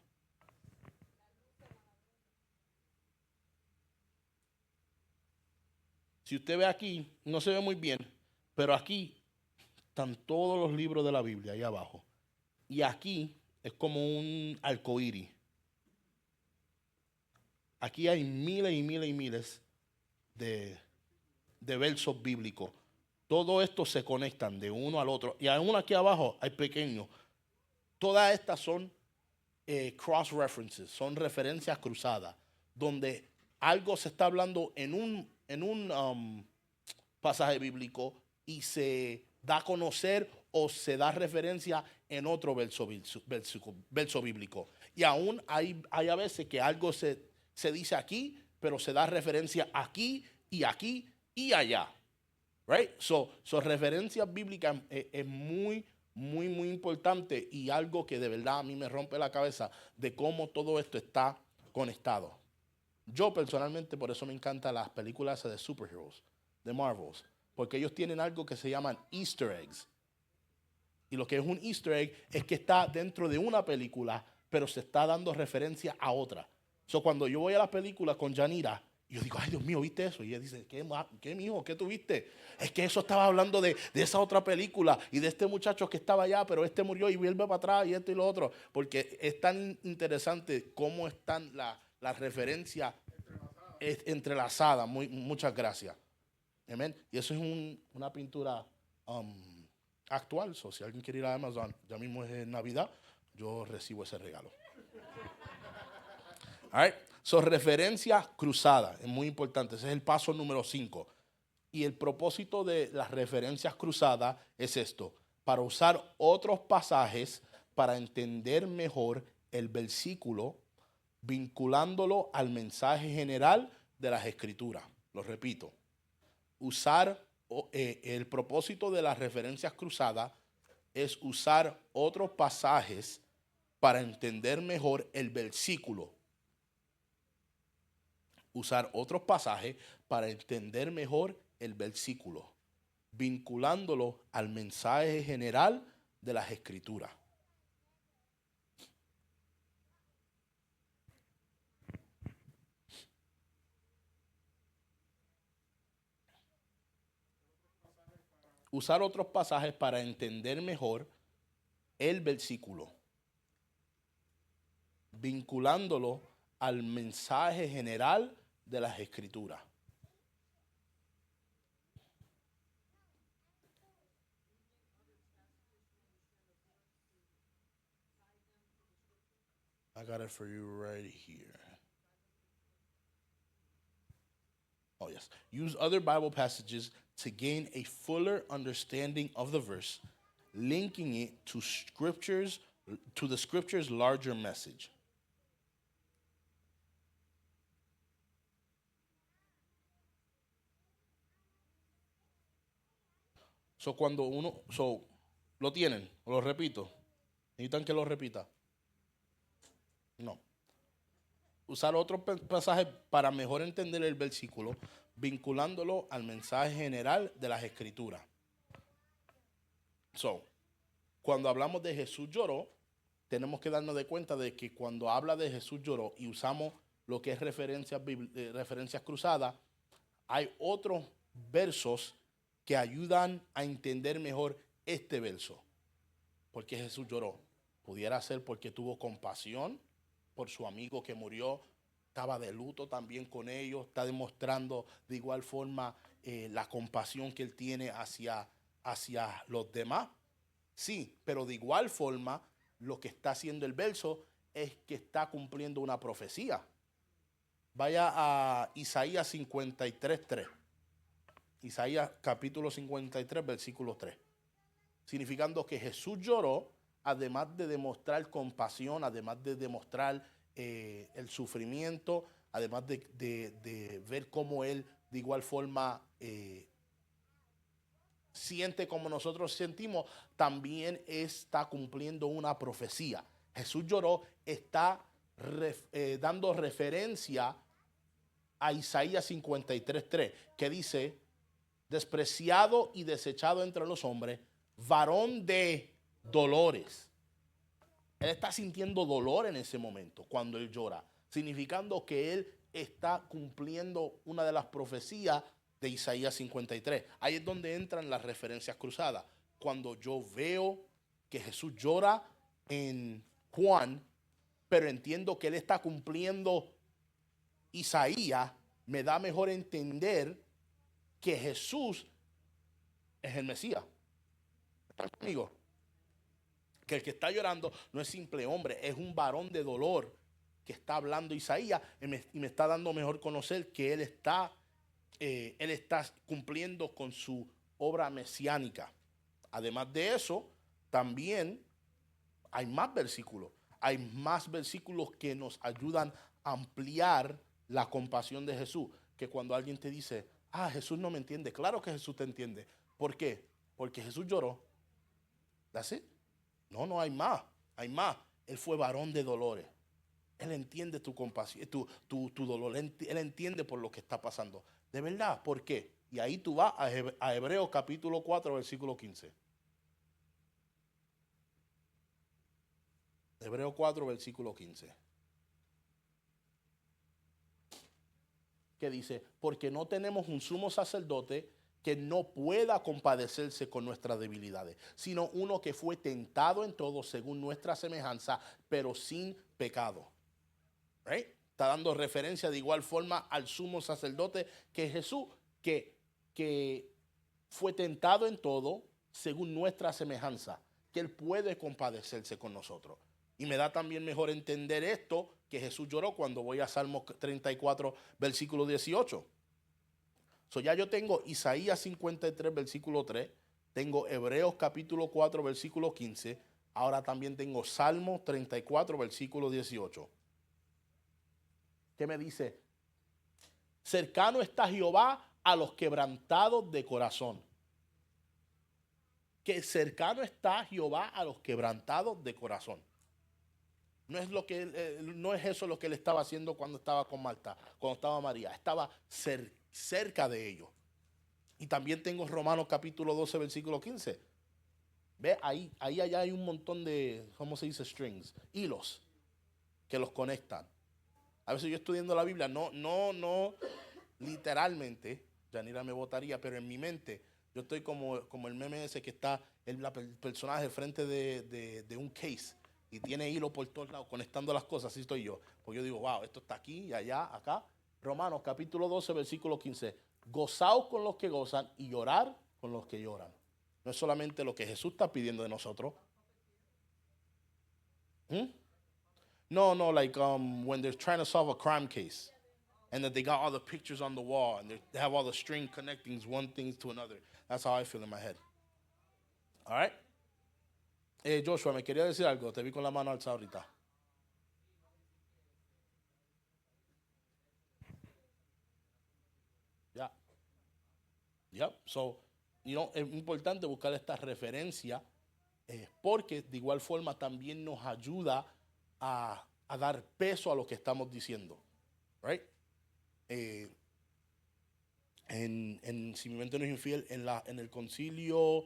Si usted ve aquí, no se ve muy bien, pero aquí están todos los libros de la Biblia ahí abajo. Y aquí es como un arcoíris. Aquí hay miles y miles y miles de, de versos bíblicos. Todo esto se conectan de uno al otro. Y aún aquí abajo hay pequeños. Todas estas son cross references, son referencias cruzadas, donde algo se está hablando en un pasaje bíblico y se da a conocer o se da referencia en otro verso bíblico. Y aún hay a veces que algo se dice aquí, pero se da referencia aquí y allá. Right? So referencias bíblicas es muy, muy, muy importante y algo que de verdad a mí me rompe la cabeza de cómo todo esto está conectado. Yo personalmente por eso me encantan las películas de superheroes, de Marvels, porque ellos tienen algo que se llaman Easter eggs. Y lo que es un Easter egg es que está dentro de una película, pero se está dando referencia a otra. So, cuando yo voy a la película con Yanira, yo digo, ay Dios mío, ¿viste eso? Y ella dice, ¿qué mijo? ¿Qué tuviste? Es que eso estaba hablando de esa otra película y de este muchacho que estaba allá, pero este murió y vuelve para atrás y esto y lo otro. Porque es tan interesante cómo están las referencias entrelazadas. Muchas gracias. Amén. Y eso es una pintura. actual. Si alguien quiere ir a Amazon, ya mismo es Navidad, yo recibo ese regalo. All right. So, referencia cruzada, es muy importante. Ese es el paso número 5. Y el propósito de las referencias cruzadas es esto: para usar otros pasajes para entender mejor el versículo, vinculándolo al mensaje general de las Escrituras. Lo repito, el propósito de las referencias cruzadas es usar otros pasajes para entender mejor el versículo. Usar otros pasajes para entender mejor el versículo, vinculándolo al mensaje general de las Escrituras. Usar otros pasajes para entender mejor el versículo, vinculándolo al mensaje general de las Escrituras. I got it for you right here. Oh, yes. Use other Bible passages to gain a fuller understanding of the verse, linking it to the scripture's larger message. ¿Lo tienen? ¿Lo repito? ¿Necesitan que lo repita? No. Usar otro pasaje para mejor entender el versículo, vinculándolo al mensaje general de las Escrituras. Cuando hablamos de Jesús lloró, tenemos que darnos de cuenta de que cuando habla de Jesús lloró y usamos lo que es referencias cruzadas, hay otros versos que ayudan a entender mejor este verso. ¿Por qué Jesús lloró? Pudiera ser porque tuvo compasión por su amigo que murió, estaba de luto también con ellos, está demostrando de igual forma la compasión que él tiene hacia los demás. Sí, pero de igual forma lo que está haciendo el verso es que está cumpliendo una profecía. Vaya a Isaías 53:3. Isaías capítulo 53, versículo 3. Significando que Jesús lloró, además de demostrar compasión, además de demostrar el sufrimiento, además de ver cómo él de igual forma siente como nosotros sentimos, también está cumpliendo una profecía. Jesús lloró, está dando referencia a Isaías 53:3, que dice: despreciado y desechado entre los hombres, varón de dolores. Él está sintiendo dolor en ese momento cuando él llora, significando que él está cumpliendo una de las profecías de Isaías 53. Ahí es donde entran las referencias cruzadas. Cuando yo veo que Jesús llora en Juan, pero entiendo que él está cumpliendo Isaías, me da mejor entender que Jesús es el Mesías. ¿Están conmigo? Que el que está llorando no es simple hombre, es un varón de dolor que está hablando Isaías y me está dando mejor conocer que él está cumpliendo con su obra mesiánica. Además de eso, también hay más versículos. Hay más versículos que nos ayudan a ampliar la compasión de Jesús. Que cuando alguien te dice: ah, Jesús no me entiende. Claro que Jesús te entiende. ¿Por qué? Porque Jesús lloró. ¿That's it? No hay más. Hay más. Él fue varón de dolores. Él entiende tu compasión, tu dolor. Él entiende por lo que está pasando. De verdad, ¿por qué? Y ahí tú vas a Hebreos capítulo 4, versículo 15. Hebreos 4, versículo 15. Que dice: porque no tenemos un sumo sacerdote que no pueda compadecerse con nuestras debilidades, sino uno que fue tentado en todo según nuestra semejanza, pero sin pecado. Right? Está dando referencia de igual forma al sumo sacerdote que es Jesús, que fue tentado en todo según nuestra semejanza, que Él puede compadecerse con nosotros. Y me da también mejor entender esto, que Jesús lloró cuando voy a Salmo 34, versículo 18. So ya yo tengo Isaías 53, versículo 3, tengo Hebreos capítulo 4, versículo 15, ahora también tengo Salmo 34, versículo 18. ¿Qué me dice? Cercano está Jehová a los quebrantados de corazón. Que cercano está Jehová a los quebrantados de corazón. No es, no es eso lo que él estaba haciendo cuando estaba con Marta, cuando estaba María. Estaba cerca de ellos. Y también tengo Romanos capítulo 12, versículo 15. Ve, allá hay un montón de, ¿cómo se dice? Strings, hilos que los conectan. A veces yo estudiando la Biblia, no literalmente, Yanira me votaría, pero en mi mente, yo estoy como el meme ese que está el personaje frente de un case y tiene hilo por todos lados conectando las cosas, así estoy yo. Porque yo digo, wow, esto está aquí y allá, acá. Romanos capítulo 12, versículo 15. Gozaos con los que gozan y llorar con los que lloran. No es solamente lo que Jesús está pidiendo de nosotros. No, like when they're trying to solve a crime case and that they got all the pictures on the wall and they have all the string connectings, one thing to another. That's how I feel in my head. All right? Joshua, me quería decir algo. Te vi con la mano alzada ahorita. Ya. Yep. So, es importante buscar esta referencia porque de igual forma también nos ayuda a dar peso a lo que estamos diciendo. Right? Si mi mente no es infiel, en el concilio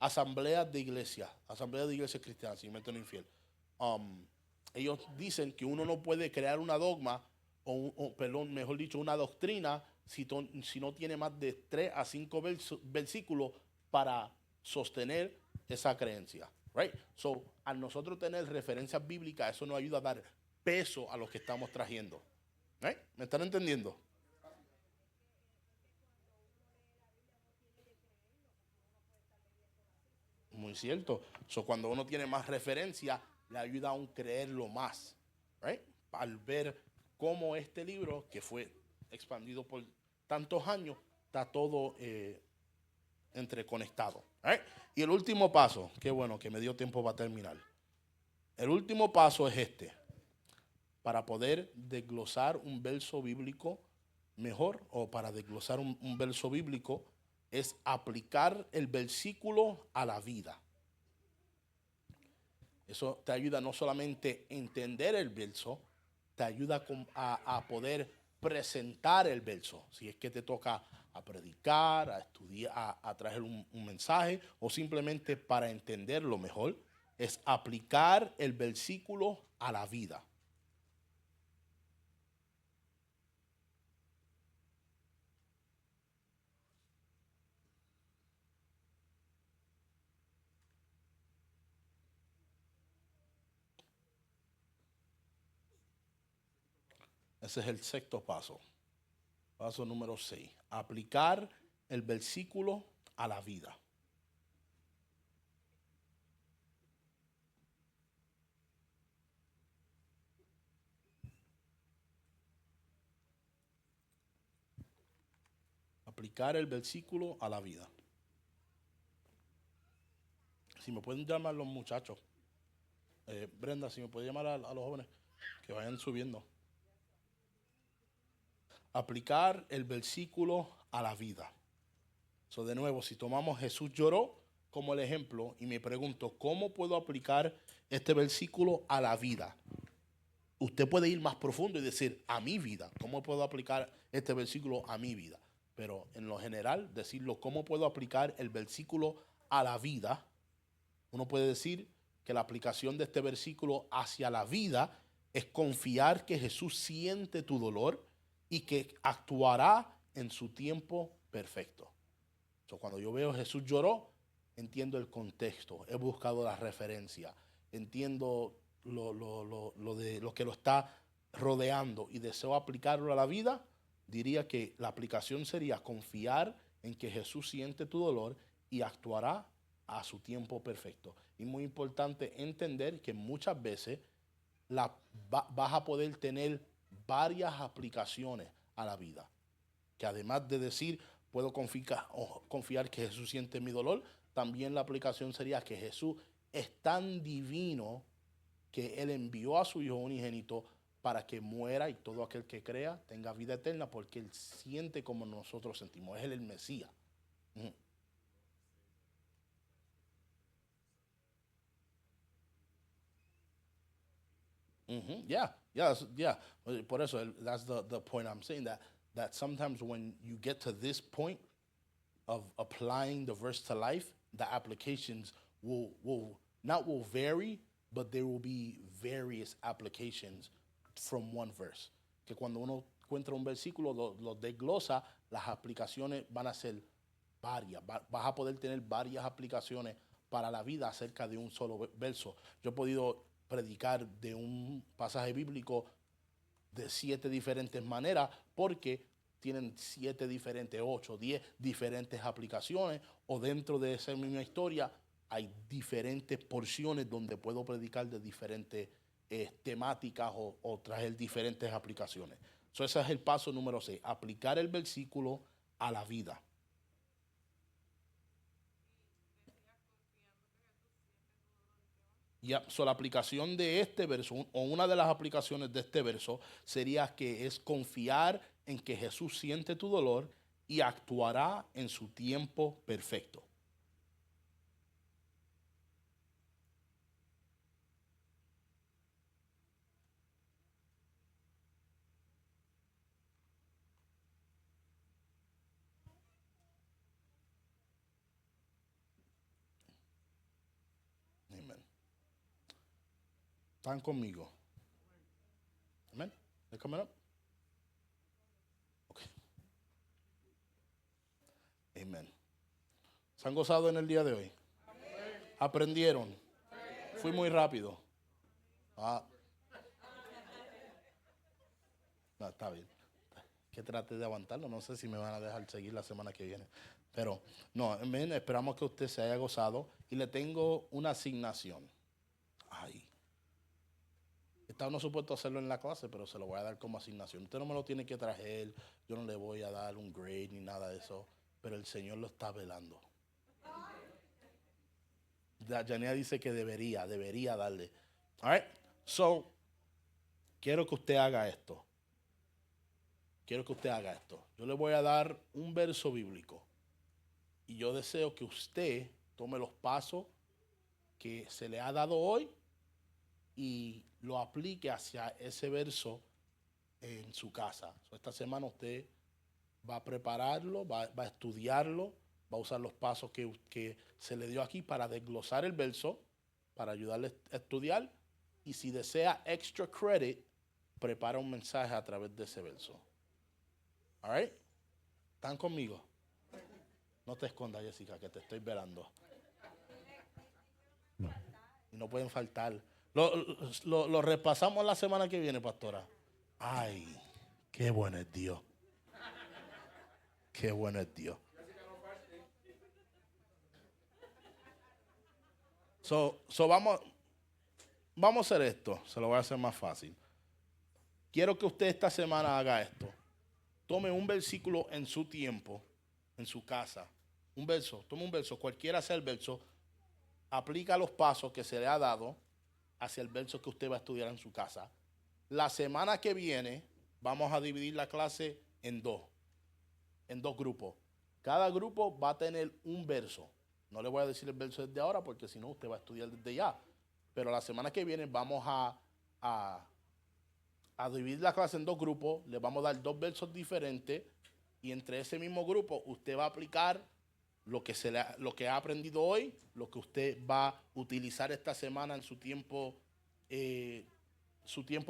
Asamblea de Iglesia Cristiana, si mi mente no es infiel, ellos dicen que uno no puede crear una dogma perdón, mejor dicho, una doctrina si no tiene más de 3 a 5 versículos para sostener esa creencia. Right? So, al nosotros tener referencias bíblicas, eso nos ayuda a dar peso a lo que estamos trayendo. Right? ¿Me están entendiendo? Muy cierto. So, cuando uno tiene más referencia, le ayuda a un creerlo más. Right? Al ver cómo este libro, que fue expandido por tantos años, está todo entreconectado. Right? Y el último paso, qué bueno que me dio tiempo para terminar. El último paso es este. Para poder desglosar un verso bíblico mejor, o para desglosar un verso bíblico, es aplicar el versículo a la vida. Eso te ayuda no solamente a entender el verso, te ayuda a poder presentar el verso. Si es que te toca a predicar, a estudiar, a traer un mensaje, o simplemente para entenderlo mejor, es aplicar el versículo a la vida. Ese es el sexto paso. Paso número 6. Aplicar el versículo a la vida. Aplicar el versículo a la vida. Si me pueden llamar los muchachos. Brenda, si me puede llamar a los jóvenes que vayan subiendo. Aplicar el versículo a la vida. So, de nuevo, si tomamos Jesús lloró como el ejemplo y me pregunto, ¿cómo puedo aplicar este versículo a la vida? Usted puede ir más profundo y decir, a mi vida, ¿cómo puedo aplicar este versículo a mi vida? Pero en lo general, decirlo, ¿cómo puedo aplicar el versículo a la vida? Uno puede decir que la aplicación de este versículo hacia la vida es confiar que Jesús siente tu dolor y que actuará en su tiempo perfecto. So, cuando yo veo Jesús lloró, entiendo el contexto, he buscado la referencia, entiendo lo que lo está rodeando y deseo aplicarlo a la vida. Diría que la aplicación sería confiar en que Jesús siente tu dolor y actuará a su tiempo perfecto. Y muy importante entender que muchas veces vas a poder tener varias aplicaciones a la vida. Que además de decir, puedo confiar que Jesús siente mi dolor, también la aplicación sería que Jesús es tan divino que Él envió a su Hijo unigénito para que muera y todo aquel que crea tenga vida eterna, porque Él siente como nosotros sentimos. Es Él el Mesías. Ujú. Yeah, yeah, yeah. Por eso, that's the point I'm saying, that sometimes when you get to this point of applying the verse to life, the applications will vary, but there will be various applications from one verse. Que cuando uno encuentra un versículo, lo desglosa, las aplicaciones van a ser varias. Vas a poder tener varias aplicaciones para la vida acerca de un solo verso. Yo he podido predicar de un pasaje bíblico de 7 diferentes maneras porque tienen 7 diferentes, 8, 10 diferentes aplicaciones, o dentro de esa misma historia hay diferentes porciones donde puedo predicar de diferentes temáticas o traer diferentes aplicaciones. So, ese es el paso número 6, aplicar el versículo a la vida. Ya, so la aplicación de este verso, o una de las aplicaciones de este verso, sería que es confiar en que Jesús siente tu dolor y actuará en su tiempo perfecto. Amén. ¿Están conmigo? Amén. ¿They're coming up? Okay. Amén. ¿Se han gozado en el día de hoy? ¿Aprendieron? Fui muy rápido. Ah, no, está bien. Que trate de aguantarlo. No sé si me van a dejar seguir la semana que viene. Pero no, amén. Esperamos que usted se haya gozado. Y le tengo una asignación. Ay. Estaba no supuesto hacerlo en la clase, pero se lo voy a dar como asignación. Usted no me lo tiene que traer. Yo no le voy a dar un grade ni nada de eso. Pero el Señor lo está velando. Janea dice que debería darle. All right. So, quiero que usted haga esto. Quiero que usted haga esto. Yo le voy a dar un verso bíblico. Y yo deseo que usted tome los pasos que se le ha dado hoy y lo aplique hacia ese verso en su casa. So, esta semana usted va a prepararlo, va a estudiarlo, va a usar los pasos que se le dio aquí para desglosar el verso, para ayudarle a estudiar. Y si desea extra credit, prepara un mensaje a través de ese verso. All right? ¿Están conmigo? No te escondas, Jessica, que te estoy velando. Y no pueden faltar. Lo repasamos la semana que viene, pastora. Ay, qué bueno es Dios. Qué bueno es Dios. Vamos a hacer esto. Se lo voy a hacer más fácil. Quiero que usted esta semana haga esto. Tome un versículo en su tiempo, en su casa. Un verso, tome un verso, cualquiera sea el verso. Aplica los pasos que se le ha dado hacia el verso que usted va a estudiar en su casa. La semana que viene vamos a dividir la clase en dos grupos. Cada grupo va a tener un verso. No le voy a decir el verso desde ahora porque si no usted va a estudiar desde ya. Pero la semana que viene vamos a dividir la clase en dos grupos. Le vamos a dar dos versos diferentes y entre ese mismo grupo usted va a aplicar lo que ha aprendido hoy, lo que usted va a utilizar esta semana en su tiempo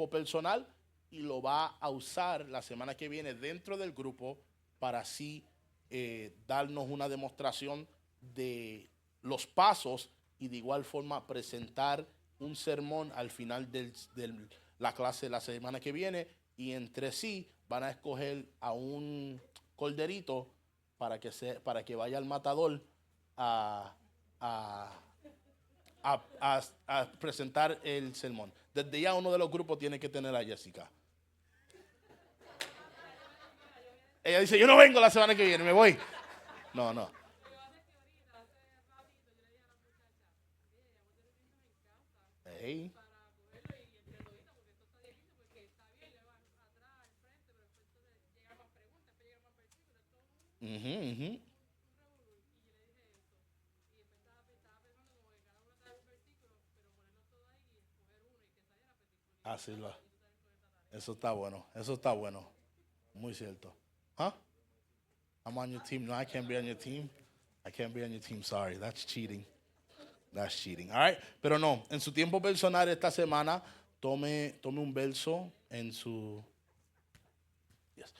personal, y lo va a usar la semana que viene dentro del grupo para así darnos una demostración de los pasos y de igual forma presentar un sermón al final de la clase de la semana que viene, y entre sí van a escoger a un corderito para que vaya al matador a, a, a presentar el sermón. Desde ya uno de los grupos tiene que tener a Jessica. Ella dice, yo no vengo la semana que viene, me voy. No, no. Hey. Ujú, ujú. Así lo. Eso está bueno. Eso está bueno. Muy cierto. ¿Ah? I'm on your team. No, I can't be on your team. I can't be on your team. Sorry. That's cheating. That's cheating. All right. Pero no, en su tiempo personal esta semana, tome un verso en su. Yes.